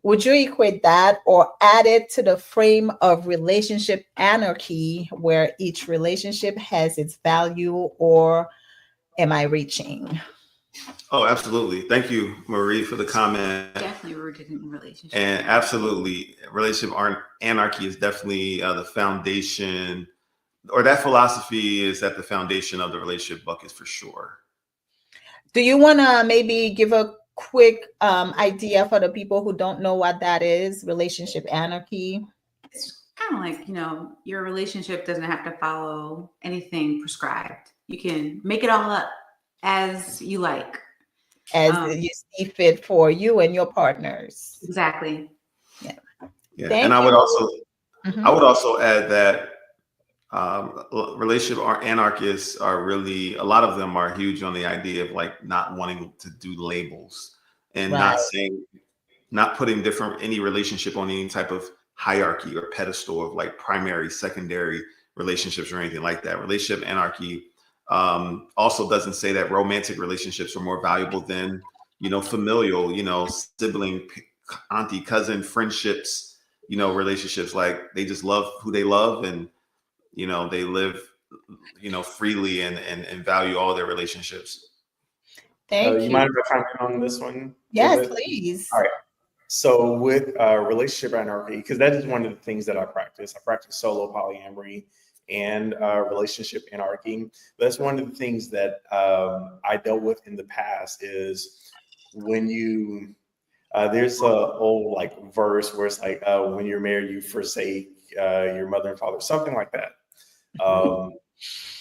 Would you equate that or add it to the frame of relationship anarchy where each relationship has its value, or am I reaching? Oh, absolutely. Thank you, Marie, for the comment. Definitely rooted in relationship. And absolutely, relationship anarchy is definitely the foundation, or that philosophy is at the foundation of the relationship buckets for sure. Do you want to maybe give a quick idea for the people who don't know what that is, relationship anarchy? It's kind of like, your relationship doesn't have to follow anything prescribed. You can make it all up as you like. As you see fit for you and your partners. Exactly. Yeah. And I would also add that relationship anarchists are really, a lot of them are huge on the idea of like not wanting to do labels and Right. not putting any relationship on any type of hierarchy or pedestal of like primary, secondary relationships or anything like that. Relationship anarchy also doesn't say that romantic relationships are more valuable than, familial, sibling, auntie, cousin, friendships, relationships. Like they just love who they love, and they live, freely and value all their relationships. Thank you. You mind if I comment on this one? Yes, please. All right. So with relationship anarchy, because that is one of the things that I practice. I practice solo polyamory and relationship anarchy. That's one of the things that I dealt with in the past is when you, there's a old like verse where it's like, when you're married, you forsake your mother and father, something like that.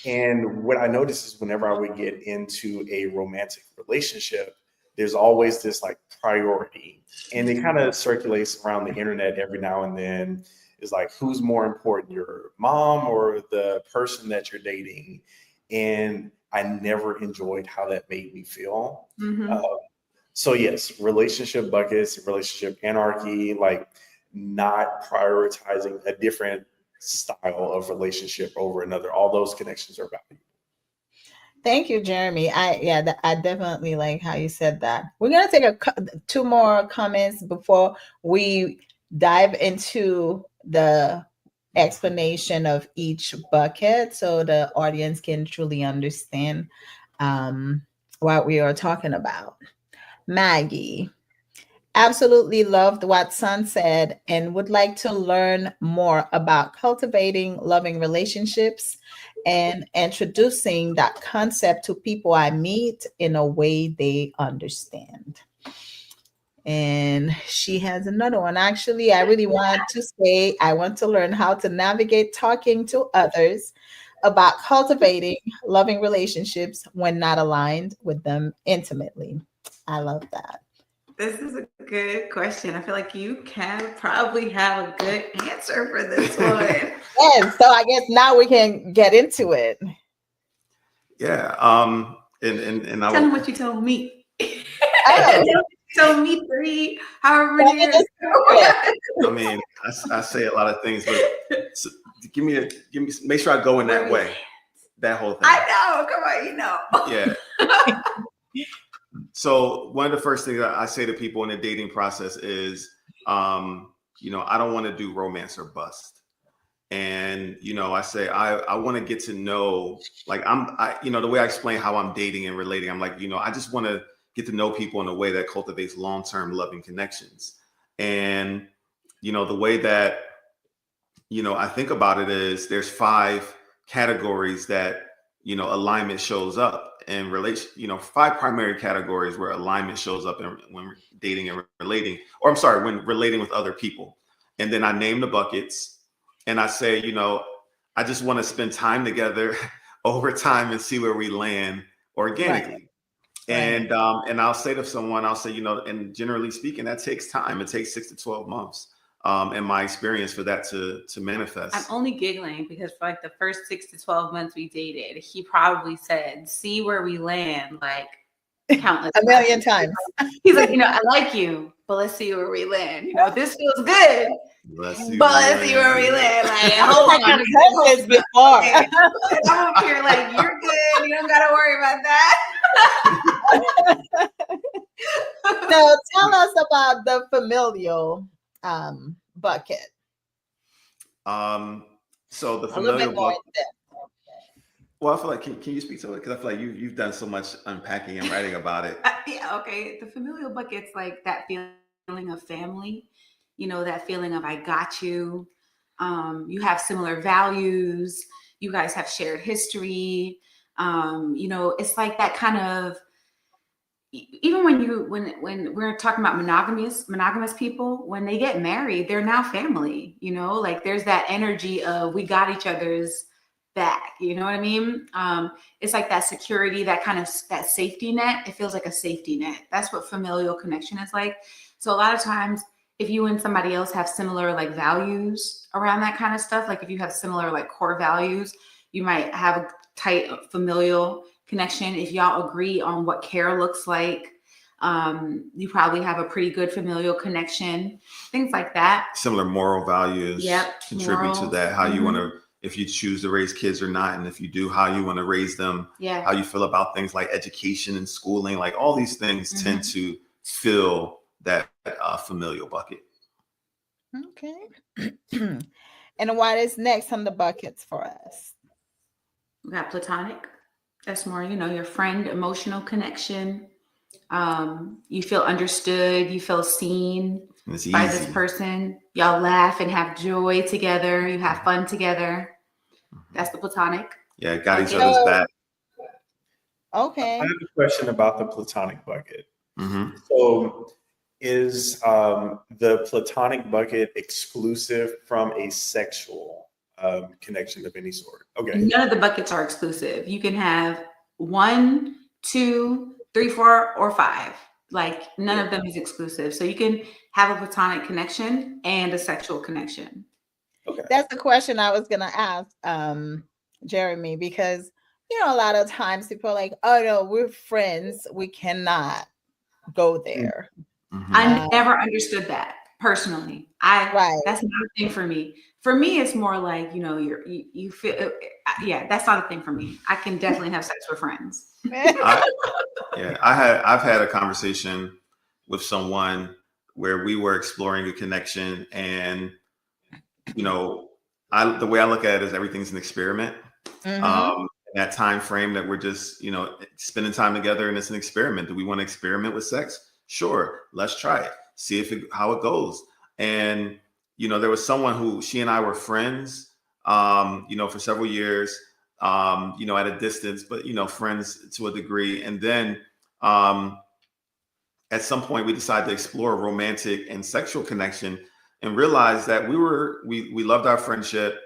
And what I noticed is whenever I would get into a romantic relationship, there's always this like priority, and it kind of circulates around the internet every now and then. Is like, who's more important, your mom or the person that you're dating? And I never enjoyed how that made me feel. Mm-hmm. So yes, relationship buckets, relationship anarchy, like not prioritizing a different style of relationship over another. All those connections are valuable. Thank you, Jeremy. I definitely like how you said that. We're gonna take two more comments before we dive into the explanation of each bucket, so the audience can truly understand what we are talking about. Maggie, absolutely loved what Sun said and would like to learn more about cultivating loving relationships and introducing that concept to people I meet in a way they understand. And she has another one. Actually, I really want to say I want to learn how to navigate talking to others about cultivating loving relationships when not aligned with them intimately. I love that. This is a good question. I feel like you can probably have a good answer for this one. Yes, so I guess now we can get into it. Yeah. And I tell them what you told me. Oh. You told me 3, however many years ago. I mean, I say a lot of things, but make sure I go in that way. That whole thing. I know. Come on, you know. Yeah. So one of the first things I say to people in the dating process is, I don't want to do romance or bust. And, I say, I want to get to know, like, the way I explain how I'm dating and relating, I'm like, I just want to get to know people in a way that cultivates long-term loving connections. And, the way that, I think about it is there's 5 categories that, alignment shows up in relation, 5 primary categories where alignment shows up when dating and relating, or I'm sorry, when relating with other people. And then I name the buckets and I say, I just want to spend time together over time and see where we land organically. Right. And I'll say to someone, and generally speaking, that takes time. It takes 6 to 12 months. In my experience, for that to manifest. I'm only giggling because for like the first 6 to 12 months we dated, he probably said, "See where we land," like countless A million times. He's like, I like you, but let's see where we land. This feels good, Let's see where we land. Like, hold I on, have heard this before. I'm up here like, you're good. You don't gotta worry about that. So tell us about the familial bucket. So the A little familial bit more in bucket. depth. Well, I feel like can you speak to it? Because I feel like you've done so much unpacking and writing about it. Yeah, okay. The familial bucket's like that feeling of family. That feeling of I got you. You have similar values. You guys have shared history. It's like that kind of. Even when we're talking about monogamous people, when they get married, they're now family, like there's that energy of we got each other's back. You know what I mean? It's like that security, that kind of that safety net. It feels like a safety net. That's what familial connection is like. So a lot of times if you and somebody else have similar like values around that kind of stuff, like if you have similar like core values, you might have a tight familial connection. If y'all agree on what care looks like, you probably have a pretty good familial connection, things like that. Similar moral values. Yep. Contribute to that, how you want to, if you choose to raise kids or not, and if you do, how you want to raise them. Yeah. How you feel about things like education and schooling, like all these things tend to fill that familial bucket. Okay. And what is next on the buckets for us? We got platonic. That's more, your friend, emotional connection. You feel understood. You feel seen by this person. Y'all laugh and have joy together. You have fun together. That's the platonic. Yeah, got each other's back. Okay. I have a question about the platonic bucket. Mm-hmm. So is the platonic bucket exclusive from a sexual connection of any sort? Okay. None of the buckets are exclusive. You can have 1, 2, 3, 4, or 5. Like none of them is exclusive. So you can have a platonic connection and a sexual connection. Okay. That's the question I was gonna ask, Jeremy, because a lot of times people are like, "Oh no, we're friends. We cannot go there." Mm-hmm. I never understood that personally. Right. That's not a thing for me. For me, it's more like you feel. Yeah, that's not a thing for me. I can definitely have sex with friends. I've had a conversation with someone where we were exploring a connection, and the way I look at it is everything's an experiment. Mm-hmm. That time frame that we're just spending time together, and it's an experiment. Do we want to experiment with sex? Sure, let's try it. See how it goes. And there was someone who she and I were friends, for several years, at a distance, but friends to a degree. And then at some point we decided to explore a romantic and sexual connection, and realized that we loved our friendship.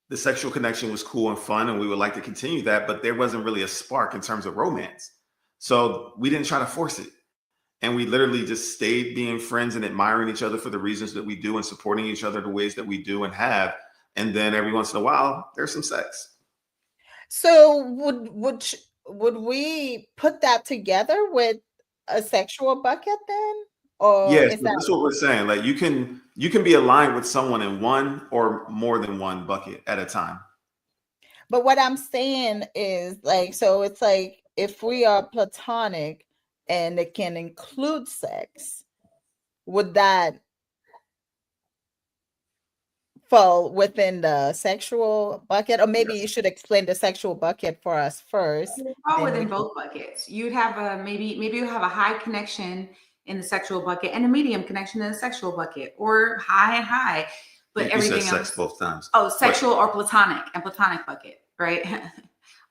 The sexual connection was cool and fun, and we would like to continue that, but there wasn't really a spark in terms of romance. So we didn't try to force it. And we literally just stayed being friends and admiring each other for the reasons that we do, and supporting each other the ways that we do and have. And then every once in a while, there's some sex. So would we put that together with a sexual bucket then? Or yes, that's what we're saying. Like you can be aligned with someone in one or more than one bucket at a time. But what I'm saying is so it's like if we are platonic and it can include sex, would that fall within the sexual bucket? Or maybe you should explain the sexual bucket for us first. All within both buckets. You'd have maybe you have a high connection in the sexual bucket and a medium connection in the sexual bucket, or high and high. but You said everything sex else. both times. Oh, sexual or platonic, and platonic bucket, right?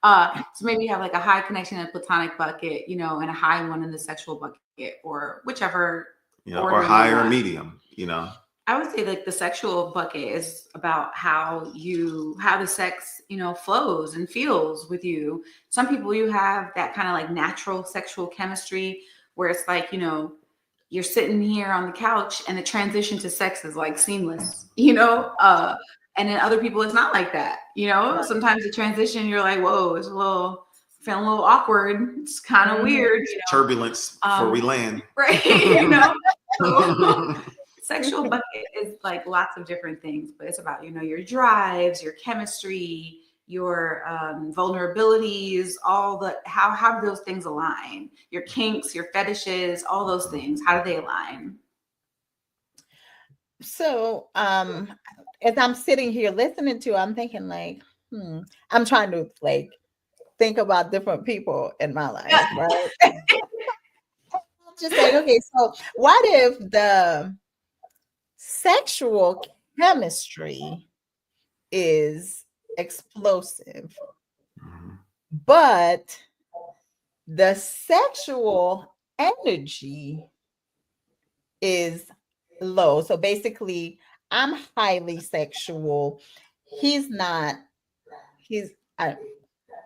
So maybe you have like a high connection in a platonic bucket, you know, and a high one in the sexual bucket, or whichever You know, order or you high or want. medium, you know. I would say like the sexual bucket is about how the sex, you know, flows and feels with you. Some people, you have that kind of like natural sexual chemistry where it's like, you know, you're sitting here on the couch and the transition to sex is like seamless, you know? And then other people, it's not like that, you know? Sometimes the transition, you're like, whoa, it's feeling a little awkward. It's kind of weird, you know? Turbulence before we land. Right, you know? So, sexual bucket is like lots of different things, but it's about, you know, your drives, your chemistry, your vulnerabilities, how do those things align? Your kinks, your fetishes, all those things, how do they align? So, as I'm sitting here listening to, I'm thinking like, I'm trying to like think about different people in my life, right? I'm just like, okay, so what if the sexual chemistry is explosive, but the sexual energy is low? So basically, I'm highly sexual. He's not. He's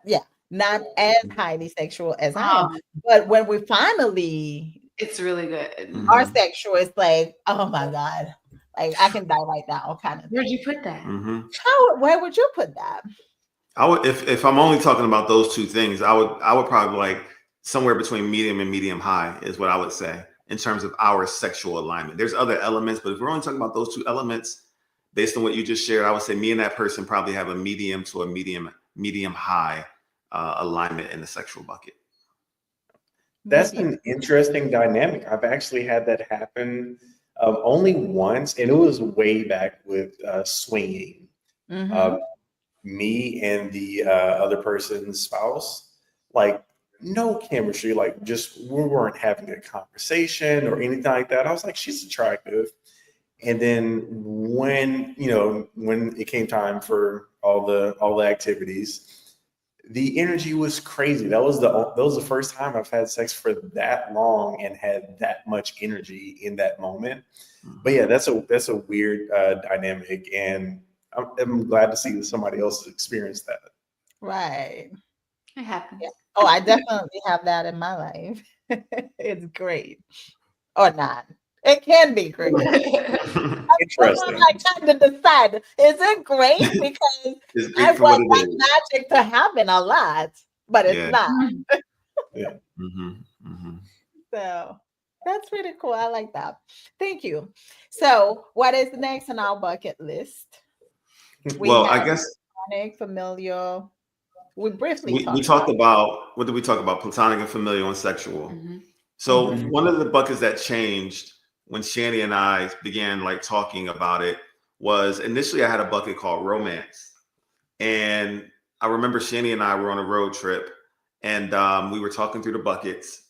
yeah, not as highly sexual as I am. But when we finally It's really good. are sexual, it's like, oh my God, like I can die right now, kind of. Where'd you put that? Where would you put that? I would, if I'm only talking about those two things, I would probably like somewhere between medium and medium high is what I would say in terms of our sexual alignment. There's other elements, but if we're only talking about those two elements, based on what you just shared, I would say me and that person probably have a medium to a medium high alignment in the sexual bucket. That's an interesting dynamic. I've actually had that happen only once, and it was way back with swinging. Me and the other person's spouse, like no chemistry, like just we weren't having a conversation or anything like that. I was like, she's attractive. And then when it came time for all the activities, the energy was crazy. That was the first time I've had sex for that long and had that much energy in that moment. But yeah, that's a weird dynamic, and I'm glad to see that somebody else has experienced that. Right. It happens. Yeah. Oh, I definitely have that in my life. It's great. Or not. It can be great. Interesting. I'm like trying to decide, is it great? Because It's I great for what want it my is. magic to happen a lot, but it's Yeah. not. Yeah. So that's pretty cool. I like that. Thank you. So what is next on our bucket list? Well, I guess platonic, familial. We briefly we talked about, what did we talk about? Platonic and familial and sexual. So one of the buckets that changed when Shani and I began like talking about it was initially I had a bucket called romance. And I remember Shani and I were on a road trip, and we were talking through the buckets.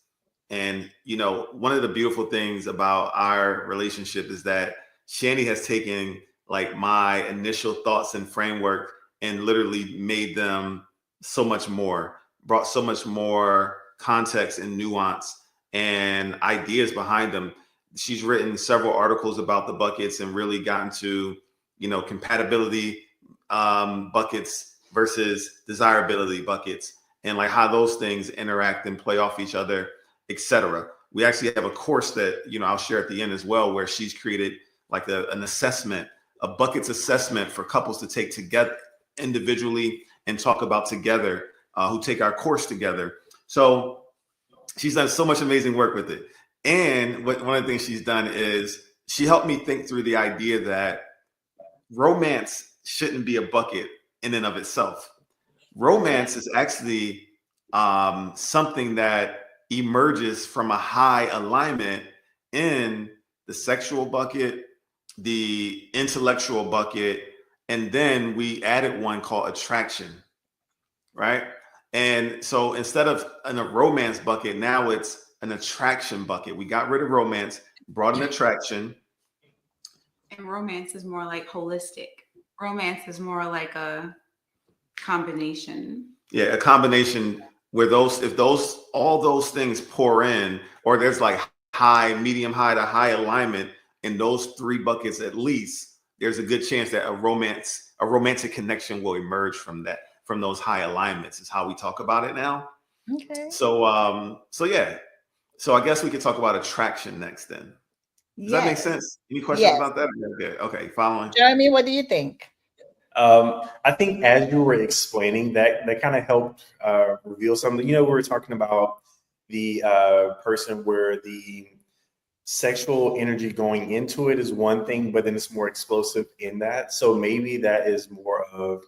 And, you know, one of the beautiful things about our relationship is that Shani has taken like my initial thoughts and framework and literally made them so much more, brought so much more context and nuance and ideas behind them. She's written several articles about the buckets and really gotten to, you know, compatibility buckets versus desirability buckets, and like how those things interact and play off each other, etc. We actually have a course that, you know, I'll share at the end as well, where she's created like an assessment, a buckets assessment for couples to take together individually and talk about together, who take our course together. So she's done so much amazing work with it. And one of the things she's done is she helped me think through the idea that romance shouldn't be a bucket in and of itself. Romance is actually something that emerges from a high alignment in the sexual bucket, the intellectual bucket, and then we added one called attraction, right? And so instead of in a romance bucket, now it's an attraction bucket. We got rid of romance, brought in attraction. And romance is more like holistic. Romance is more like a combination. Yeah, a combination where all those things pour in, or there's like high, medium high to high alignment in those three buckets at least, there's a good chance that a romantic connection will emerge from those high alignments is how we talk about it now. Okay. So yeah. So I guess we could talk about attraction next then. Does that make sense? Any questions Yes. about that? Okay, following. Jeremy, what do you think? I think as you were explaining that kind of helped reveal something. We were talking about the person where the sexual energy going into it is one thing, but then it's more explosive in that. So maybe that is more of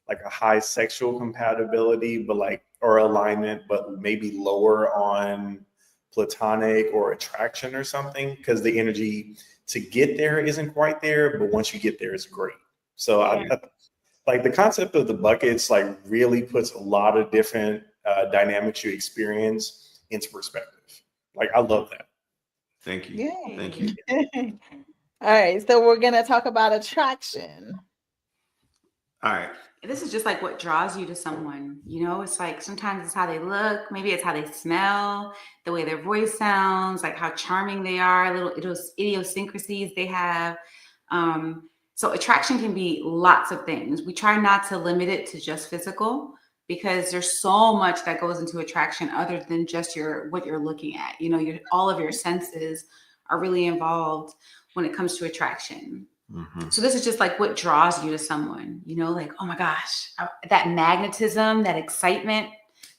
like a high sexual compatibility, but or alignment, but maybe lower on platonic or attraction or something, because the energy to get there isn't quite there, but once you get there, it's great. So I like the concept of the buckets, really puts a lot of different dynamics you experience into perspective. I love that. Thank you. Yay. Thank you. All right, so we're gonna talk about attraction. All right. This is just like what draws you to someone. It's like sometimes it's how they look, maybe it's how they smell, the way their voice sounds, like how charming they are, little idiosyncrasies they have. So attraction can be lots of things. We try not to limit it to just physical, because there's so much that goes into attraction other than just what you're looking at. All of your senses are really involved when it comes to attraction. Mm-hmm. So this is just like what draws you to someone, like, oh my gosh, that magnetism, that excitement,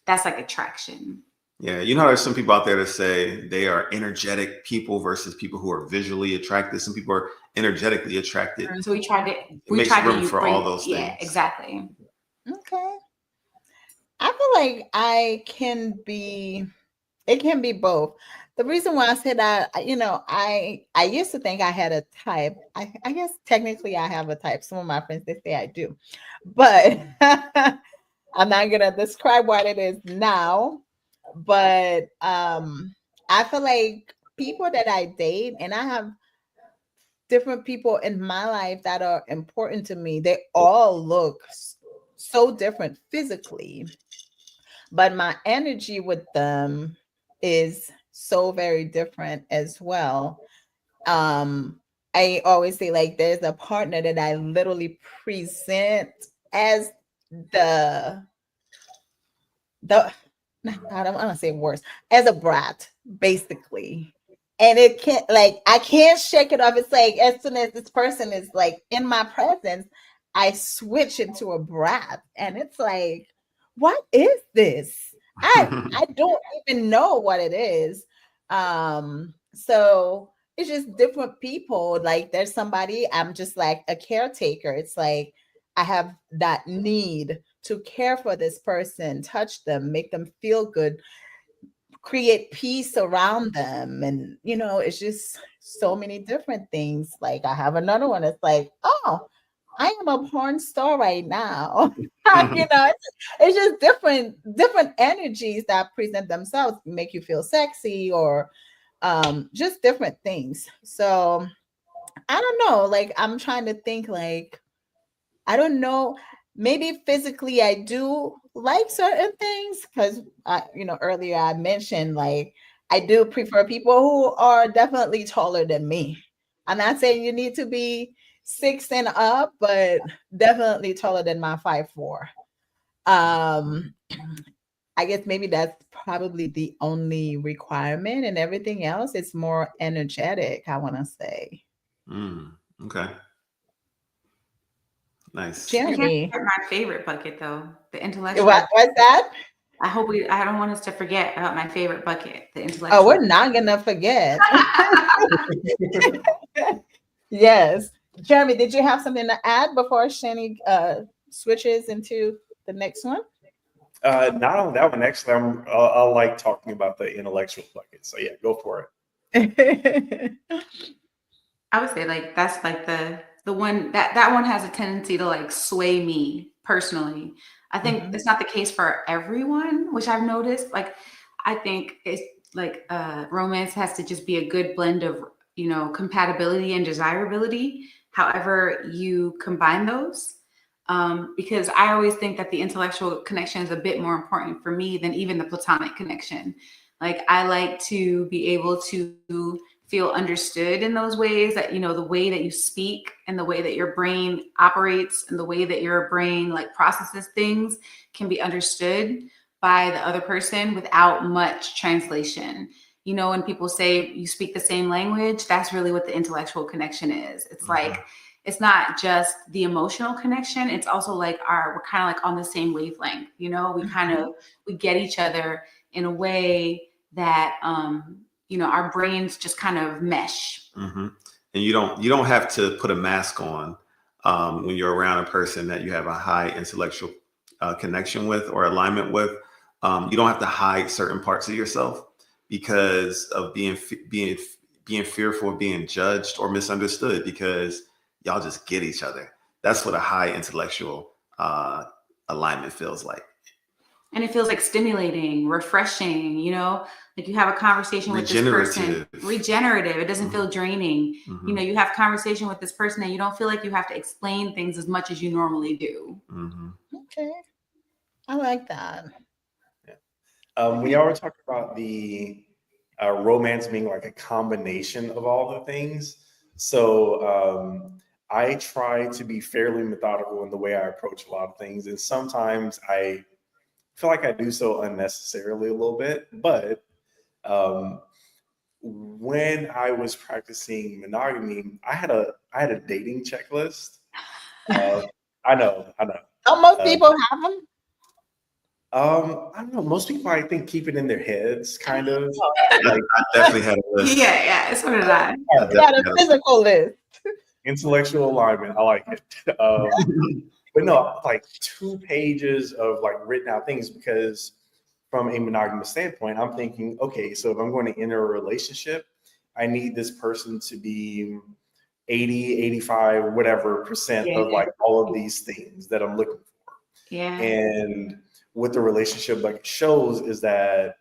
that's like attraction. Yeah. There's some people out there that say they are energetic people versus people who are visually attracted. Some people are energetically attracted. So we try makes to room for all those things. Yeah, exactly. Okay. I feel like it can be both. The reason why I said that, I used to think I had a type. I guess technically I have a type. Some of my friends, they say I do, but I'm not going to describe what it is now. But I feel like people that I date, and I have different people in my life that are important to me, they all look so different physically, but my energy with them is so very different as well. I always say, there's a partner that I literally present as the I don't want to say worse, as a brat, basically. And it can't, I can't shake it off. It's as soon as this person is in my presence, I switch into a brat. And it's what is this? I don't even know what it is. So it's just different people. There's somebody, I'm just a caretaker. It's I have that need to care for this person, touch them, make them feel good, create peace around them. And, it's just so many different things. I have another one that's oh, I am a porn star right now. It's just different energies that present themselves, make you feel sexy, or just different things. So I don't know, I'm trying to think, I don't know, maybe physically I do like certain things, because earlier I mentioned I do prefer people who are definitely taller than me. I'm not saying you need to be 6 and up, but definitely taller than my 5'4". I guess maybe that's probably the only requirement, and everything else is more energetic, I want to say. Okay. Nice. I can't Jeremy, forget my favorite bucket though, the intellectual. what's that? I don't want us to forget about my favorite bucket, the intellectual. Oh, we're not gonna forget. Yes. Jeremy, did you have something to add before Shani switches into the next one? Not on that one. Actually, I like talking about the intellectual bucket. So yeah, go for it. I would say that's the one that one has a tendency to sway me personally. I think it's not the case for everyone, which I've noticed. I think it's romance has to just be a good blend of compatibility and desirability, however you combine those. Because I always think that the intellectual connection is a bit more important for me than even the platonic connection. Like, I like to be able to feel understood in those ways, that, the way that you speak and the way that your brain operates and the way that your brain like processes things can be understood by the other person without much translation. When people say you speak the same language, that's really what the intellectual connection is. It's like, it's not just the emotional connection. It's also like we're kind of like on the same wavelength. We kind of, we get each other in a way that, our brains just kind of mesh. And you don't have to put a mask on when you're around a person that you have a high intellectual connection with or alignment with. You don't have to hide certain parts of yourself because of being fearful of being judged or misunderstood, because y'all just get each other. That's what a high intellectual alignment feels like. And it feels like stimulating, refreshing, like you have a conversation with this person, regenerative. It doesn't feel draining. You have conversation with this person and you don't feel like you have to explain things as much as you normally do. Okay. I like that. We always talk about the romance being like a combination of all the things. So I try to be fairly methodical in the way I approach a lot of things. And sometimes I feel like I do so unnecessarily a little bit. But when I was practicing monogamy, I had a dating checklist. I know. Most people have them. I don't know. Most people, I think, keep it in their heads, kind of. Like, I definitely had a list. Yeah, so did I. You got a physical list. Intellectual alignment. I like it. But no, like 2 pages of like written out things, because from a monogamous standpoint, I'm thinking, okay, so if I'm going to enter a relationship, I need this person to be 80, 85, whatever percent of like all of these things that I'm looking for. Yeah. And what the relationship like shows is that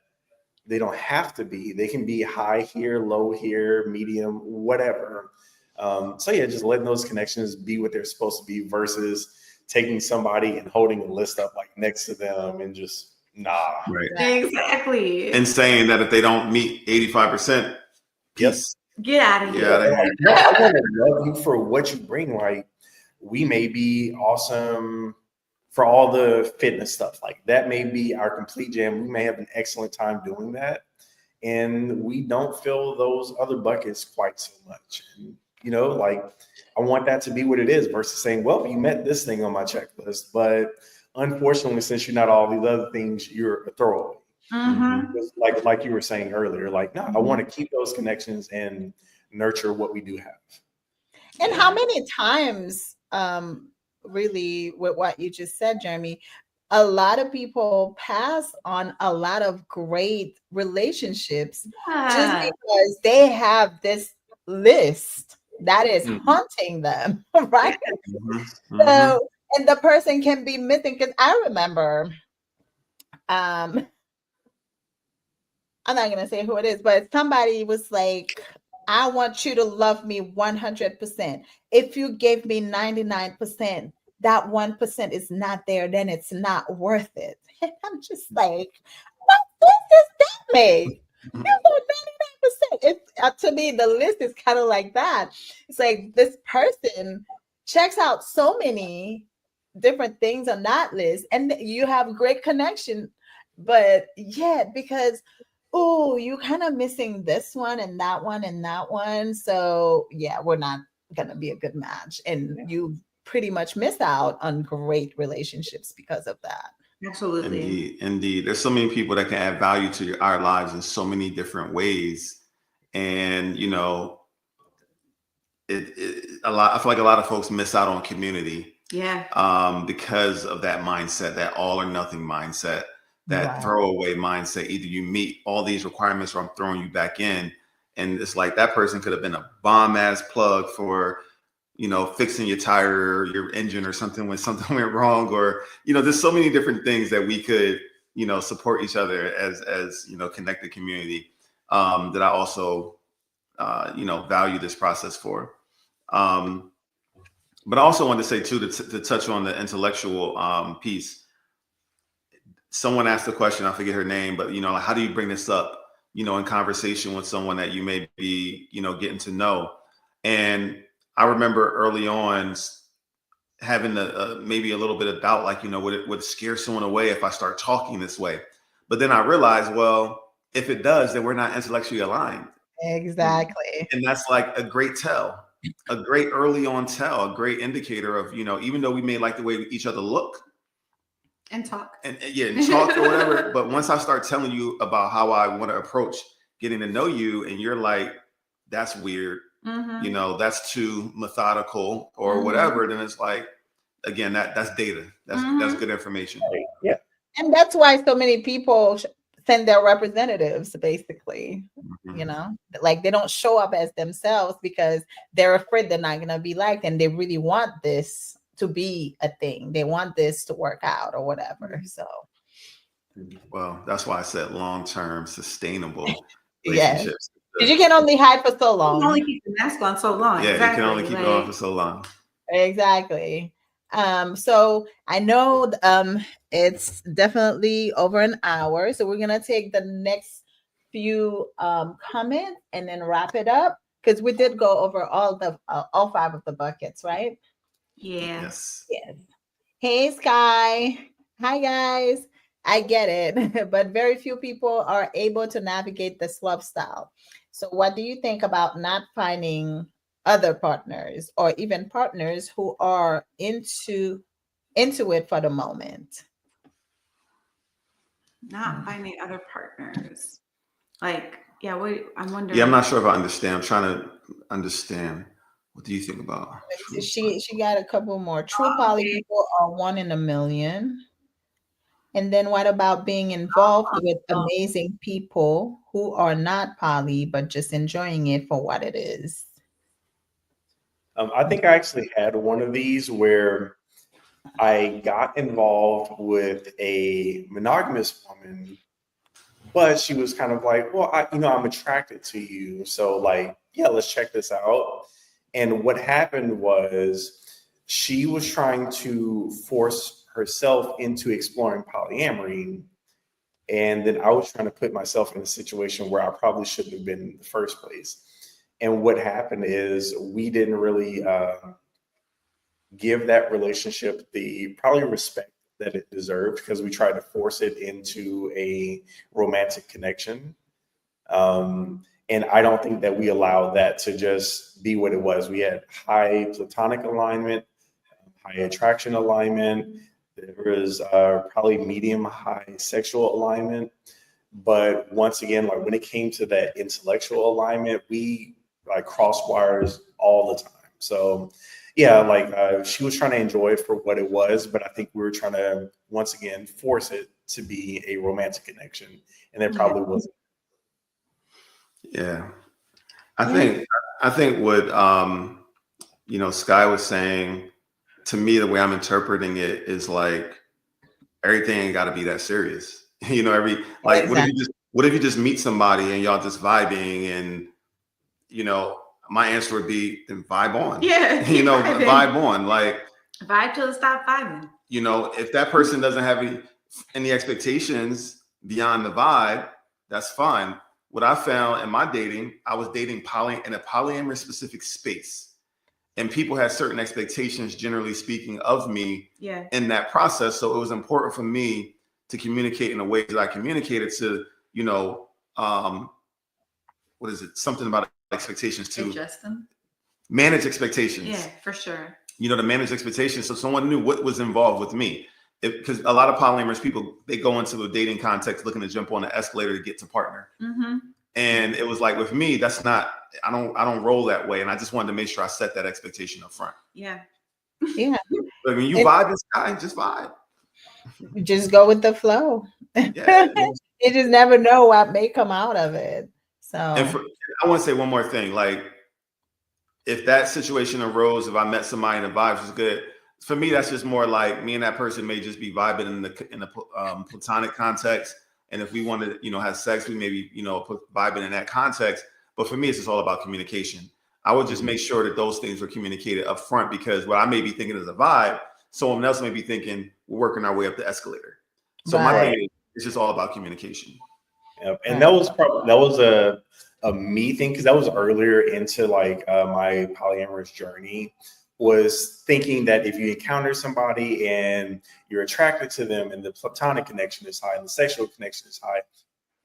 they don't have to be. They can be high here, low here, medium, whatever. So yeah, just letting those connections be what they're supposed to be versus taking somebody and holding a list up like next to them and just Right. Exactly. And saying that if they don't meet 85%, yes, get out of here. No, I want to love you for what you bring. Like, we may be awesome for all the fitness stuff. Like, that may be our complete jam. We may have an excellent time doing that. And we don't fill those other buckets quite so much. And, like, I want that to be what it is versus saying, well, you met this thing on my checklist, but unfortunately, since you're not all these other things, you're a throwaway. Like you were saying earlier, like, no, I want to keep those connections and nurture what we do have. And how many times, really, with what you just said, Jeremy, a lot of people pass on a lot of great relationships just because they have this list that is haunting them, right? So, and the person can be missing, because I remember, I'm not going to say who it is, but somebody was like, I want you to love me 100%. If you gave me 99%, that 1% is not there, then it's not worth it. And I'm just like, what sense does that make? You want 99%. It's to me, the list is kind of like that. It's like this person checks out so many different things on that list, and you have great connection, but yet because you kind of missing this one and that one and that one, so yeah, we're not gonna be a good match, and you pretty much miss out on great relationships because of that. Absolutely. Indeed. There's so many people that can add value to our lives in so many different ways, and I feel like a lot of folks miss out on community. Yeah. Because of that mindset, that all or nothing mindset, that throwaway mindset. Either you meet all these requirements or I'm throwing you back in. And it's like that person could have been a bomb ass plug for, fixing your tire or your engine or something when something went wrong, or, there's so many different things that we could, support each other as connected community, that I also value this process for. But I also wanted to say too, to touch on the intellectual piece. Someone asked the question, I forget her name, but like, how do you bring this up, in conversation with someone that you may be, getting to know? And I remember early on having maybe a little bit of doubt, like, would it scare someone away if I start talking this way? But then I realized, well, if it does, then we're not intellectually aligned. Exactly. And that's like a great tell, a great early on tell, a great indicator of, even though we may like the way each other look and talk and talk or whatever. But once I start telling you about how I want to approach getting to know you, and you're like, that's weird, that's too methodical or whatever, then it's like, again, that's data. That's good information. Yeah. And that's why so many people send their representatives, basically, like they don't show up as themselves because they're afraid they're not going to be liked, and they really want this to be a thing. They want this to work out or whatever. So, well, that's why I said long-term sustainable yes, relationships. Because you can only hide for so long. You can only keep the mask on so long. Yeah, exactly. You can only keep it on for so long. Exactly. So I know it's definitely over an hour, so we're gonna take the next few comments and then wrap it up, because we did go over all 5 of the buckets, right? Yeah. Yes. Hey, Sky. Hi, guys. I get it, but very few people are able to navigate the slope style. So what do you think about not finding other partners, or even partners who are into it for the moment? Not finding other partners. Like, I'm wondering. Yeah, I'm not sure if I understand. I'm trying to understand. What do you think about? She got a couple more. True poly people are 1 in a million. And then what about being involved with amazing people who are not poly, but just enjoying it for what it is? I think I actually had one of these where I got involved with a monogamous woman, but she was kind of like, well, I'm attracted to you. So like, yeah, let's check this out. And what happened was she was trying to force herself into exploring polyamory. And then I was trying to put myself in a situation where I probably shouldn't have been in the first place. And what happened is we didn't really give that relationship the probably respect that it deserved, because we tried to force it into a romantic connection. And I don't think that we allowed that to just be what it was. We had high platonic alignment, high attraction alignment. There was probably medium high sexual alignment. But once again, like when it came to that intellectual alignment, we like cross wires all the time. So yeah, like she was trying to enjoy it for what it was, but I think we were trying to, once again, force it to be a romantic connection. And it probably wasn't. Yeah. I think what Sky was saying, to me, the way I'm interpreting it is like everything ain't gotta be that serious. Exactly. What if you just meet somebody and y'all just vibing, and my answer would be, then vibe on. Yeah. Vibe on. Like vibe till it stop vibing. If that person doesn't have any expectations beyond the vibe, that's fine. What I found in my dating, I was dating in a polyamorous specific space, and people had certain expectations, generally speaking, of me in that process. So it was important for me to communicate in a way that I communicated to, what is it? Something about expectations to adjust them, manage expectations. Yeah, for sure. To manage expectations, so someone knew what was involved with me. Because a lot of polyamorous people, they go into a dating context looking to jump on an escalator to get to partner. Mm-hmm. And it was like, with me, that's not, I don't roll that way. And I just wanted to make sure I set that expectation up front. Yeah. Yeah. But when you vibe this guy, just vibe. Just go with the flow. Yeah. You just never know what may come out of it. So I want to say one more thing. Like, if that situation arose, if I met somebody and the vibes was good, for me, that's just more like me and that person may just be vibing in the platonic context. And if we want to, have sex, we maybe, put vibing in that context. But for me, it's just all about communication. I would just make sure that those things were communicated up front, because what I may be thinking is a vibe, someone else may be thinking we're working our way up the escalator. So my Right. thing is, it's just all about communication. Yep. And that was a me thing, because that was earlier into like my polyamorous journey, was thinking that if you encounter somebody and you're attracted to them and the platonic connection is high and the sexual connection is high,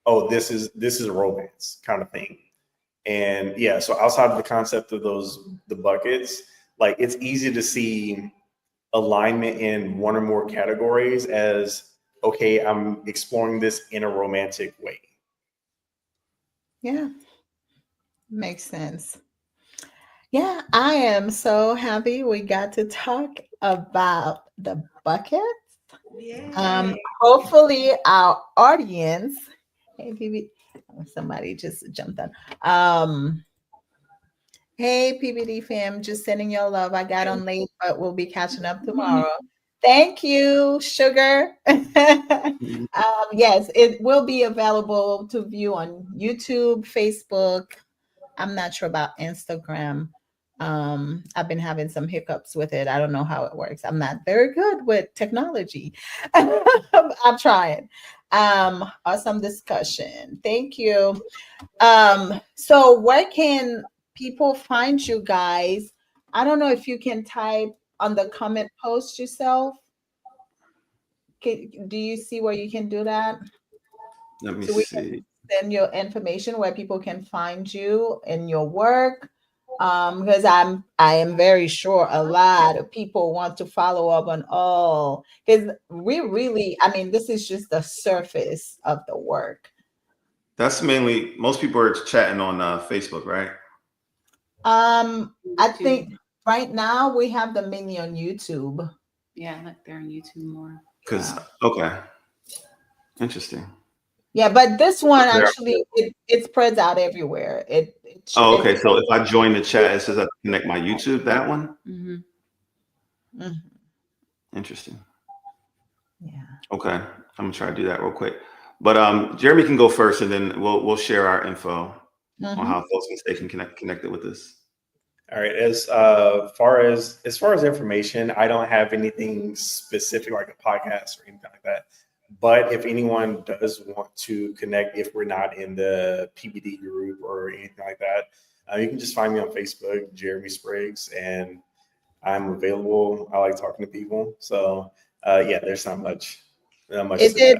oh, this is a romance kind of thing. And yeah, so outside of the concept of the buckets, like it's easy to see alignment in one or more categories as, okay, I'm exploring this in a romantic way. Yeah, makes sense. Yeah, I am so happy we got to talk about the bucket. Yeah. Hopefully our audience, hey, PB, somebody just jumped on. Hey, PBD fam, just sending your love. I got on late, but we'll be catching up tomorrow. Thank you, Sugar. Yes, it will be available to view on YouTube, Facebook. I'm not sure about Instagram. I've been having some hiccups with it. I don't know how it works. I'm not very good with technology. I'm trying. Awesome discussion. Thank you. So where can people find you guys? I don't know if you can type on the comment post yourself. Do you see where you can do that? Let me So we see. can send your information where people can find you and your work. Because I am very sure a lot of people want to follow up on all, because we really, I mean, this is just the surface of the work. That's mainly, most people are chatting on Facebook, right? I think right now we have them mainly on YouTube. Yeah, like they're on YouTube more. Because okay, interesting. Yeah, but this one actually it spreads out everywhere. Oh, okay. So if I join the chat, it says I connect my YouTube. That one. Mm-hmm. Mhm. Interesting. Yeah. Okay, I'm gonna try to do that real quick. But Jeremy can go first, and then we'll share our info on how folks can stay connected with us. All right. As far as information, I don't have anything specific like a podcast or anything like that. But if anyone does want to connect, if we're not in the PBD group or anything like that, you can just find me on Facebook, Jeremy Spriggs, and I'm available. I like talking to people. So yeah, there's not much Is to it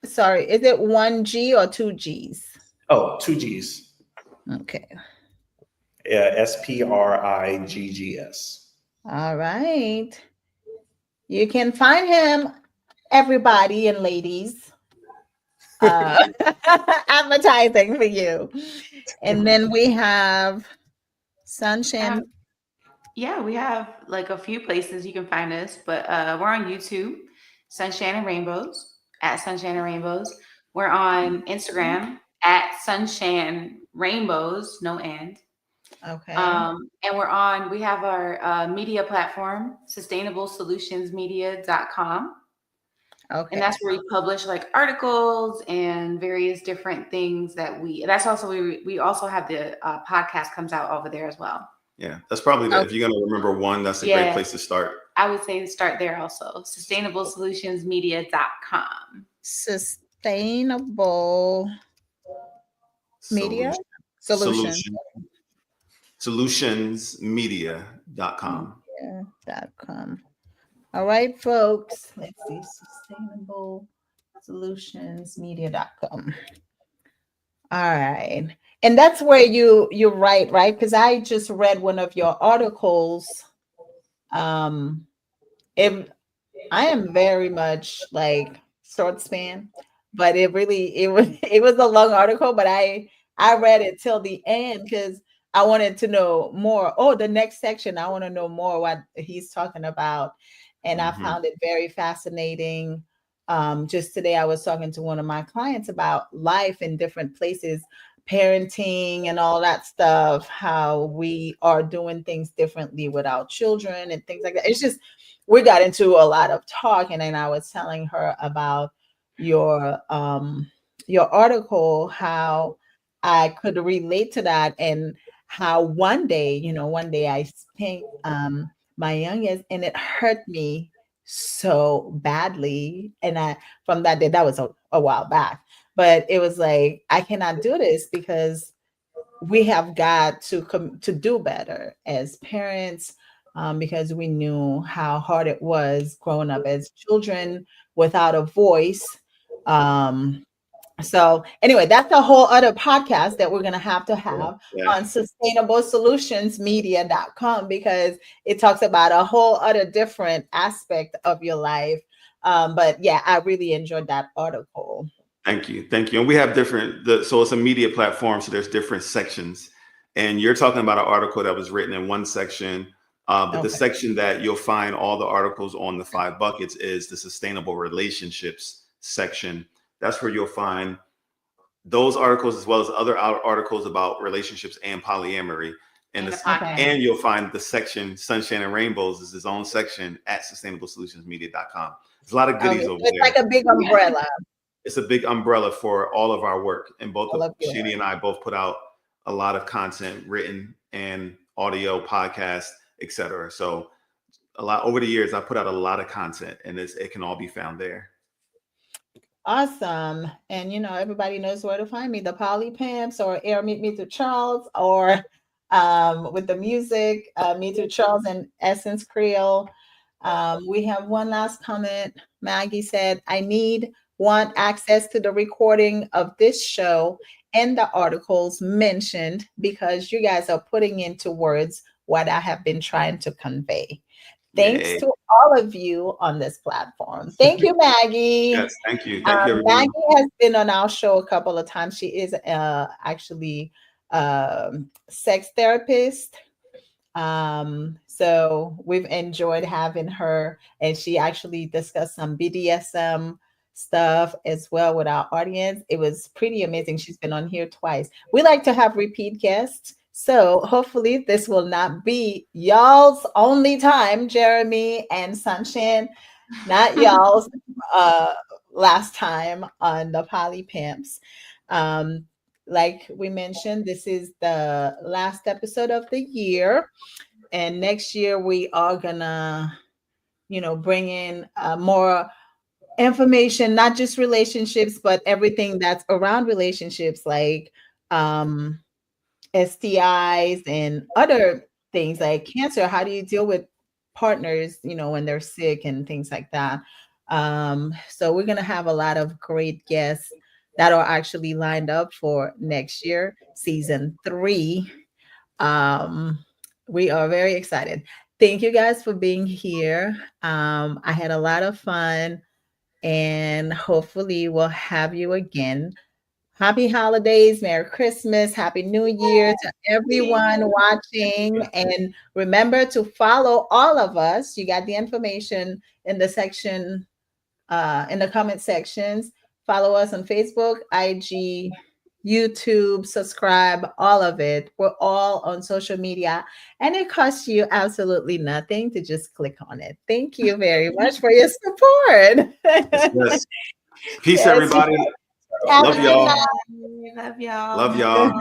that. sorry, is it 1G or 2Gs? Oh, 2Gs. Okay. Yeah, SPRIGGS. All right. You can find him, everybody and ladies. Advertising for you. And then we have Sunshine. Yeah, we have like a few places you can find us, but we're on YouTube, Sunshine and Rainbows, at Sunshine and Rainbows. We're on Instagram at Sunshine Rainbows, no end. Okay. And we have our media platform, sustainablesolutionsmedia.com. Okay. And that's where we publish like articles and various different things that's also, we also have the podcast comes out over there as well. Yeah, that's probably if you're going to remember one, that's a great place to start. I would say start there also, sustainablesolutionsmedia.com. Sustainable media solutions. Solutionsmedia.com. .com. All right, folks. Let's see. Sustainablesolutionsmedia.com. All right. And that's where you write, right? Because I just read one of your articles. I am very much like short span, but it was a long article, but I read it till the end because I wanted to know more. Oh, the next section, I want to know more what he's talking about. And I found it very fascinating. Just today, I was talking to one of my clients about life in different places, parenting and all that stuff, how we are doing things differently with our children and things like that. It's just, we got into a lot of talk. And then I was telling her about your article, how I could relate to that, and how one day I spanked my youngest, and it hurt me so badly. And I from that day, that was a while back, but it was like, I cannot do this, because we have got to to do better as parents, because we knew how hard it was growing up as children without a voice. Um, so anyway, that's a whole other podcast that we're going to have Yeah. on sustainablesolutionsmedia.com, because it talks about a whole other different aspect of your life. But yeah, I really enjoyed that article. Thank you. Thank you. And we have so it's a media platform. So there's different sections. And you're talking about an article that was written in one section. But the Okay. section that you'll find all the articles on the 5 buckets is the sustainable relationships section. That's where you'll find those articles, as well as other articles about relationships and polyamory. And, and you'll find the section Sunshine and Rainbows is its own section at sustainablesolutionsmedia.com. There's a lot of goodies over there. It's like a big umbrella. It's a big umbrella for all of our work. And both Shani and I both put out a lot of content, written and audio, podcasts, etc. So a lot over the years, I put out a lot of content, and it can all be found there. Awesome. And everybody knows where to find me, the Poly Pimps, or Air Meet Me Through Charles, or with the music, Me Through Charles and Essence Creole. We have one last comment. Maggie said, I want access to the recording of this show and the articles mentioned, because you guys are putting into words what I have been trying to convey. Thanks to all of you on this platform. Thank you, Maggie. Yes, thank you. Thank you, Maggie has been on our show a couple of times. She is actually sex therapist. So we've enjoyed having her, and she actually discussed some BDSM stuff as well with our audience. It was pretty amazing. She's been on here twice. We like to have repeat guests. So hopefully this will not be y'all's only time, Jeremy and Sunshine, not y'all's last time on the Poly Pimps. Like we mentioned, this is the last episode of the year. And next year we are gonna, bring in more information, not just relationships, but everything that's around relationships, like STIs and other things like cancer. How do you deal with partners, when they're sick and things like that? So we're going to have a lot of great guests that are actually lined up for next year, season 3. We are very excited. Thank you guys for being here. I had a lot of fun, and hopefully we'll have you again. Happy holidays, Merry Christmas, Happy New Year to everyone watching. And remember to follow all of us. You got the information in the section, in the comment sections. Follow us on Facebook, IG, YouTube, subscribe, all of it. We're all on social media, and it costs you absolutely nothing to just click on it. Thank you very much for your support. Yes. Peace, everybody. Love y'all. Love y'all. Love y'all.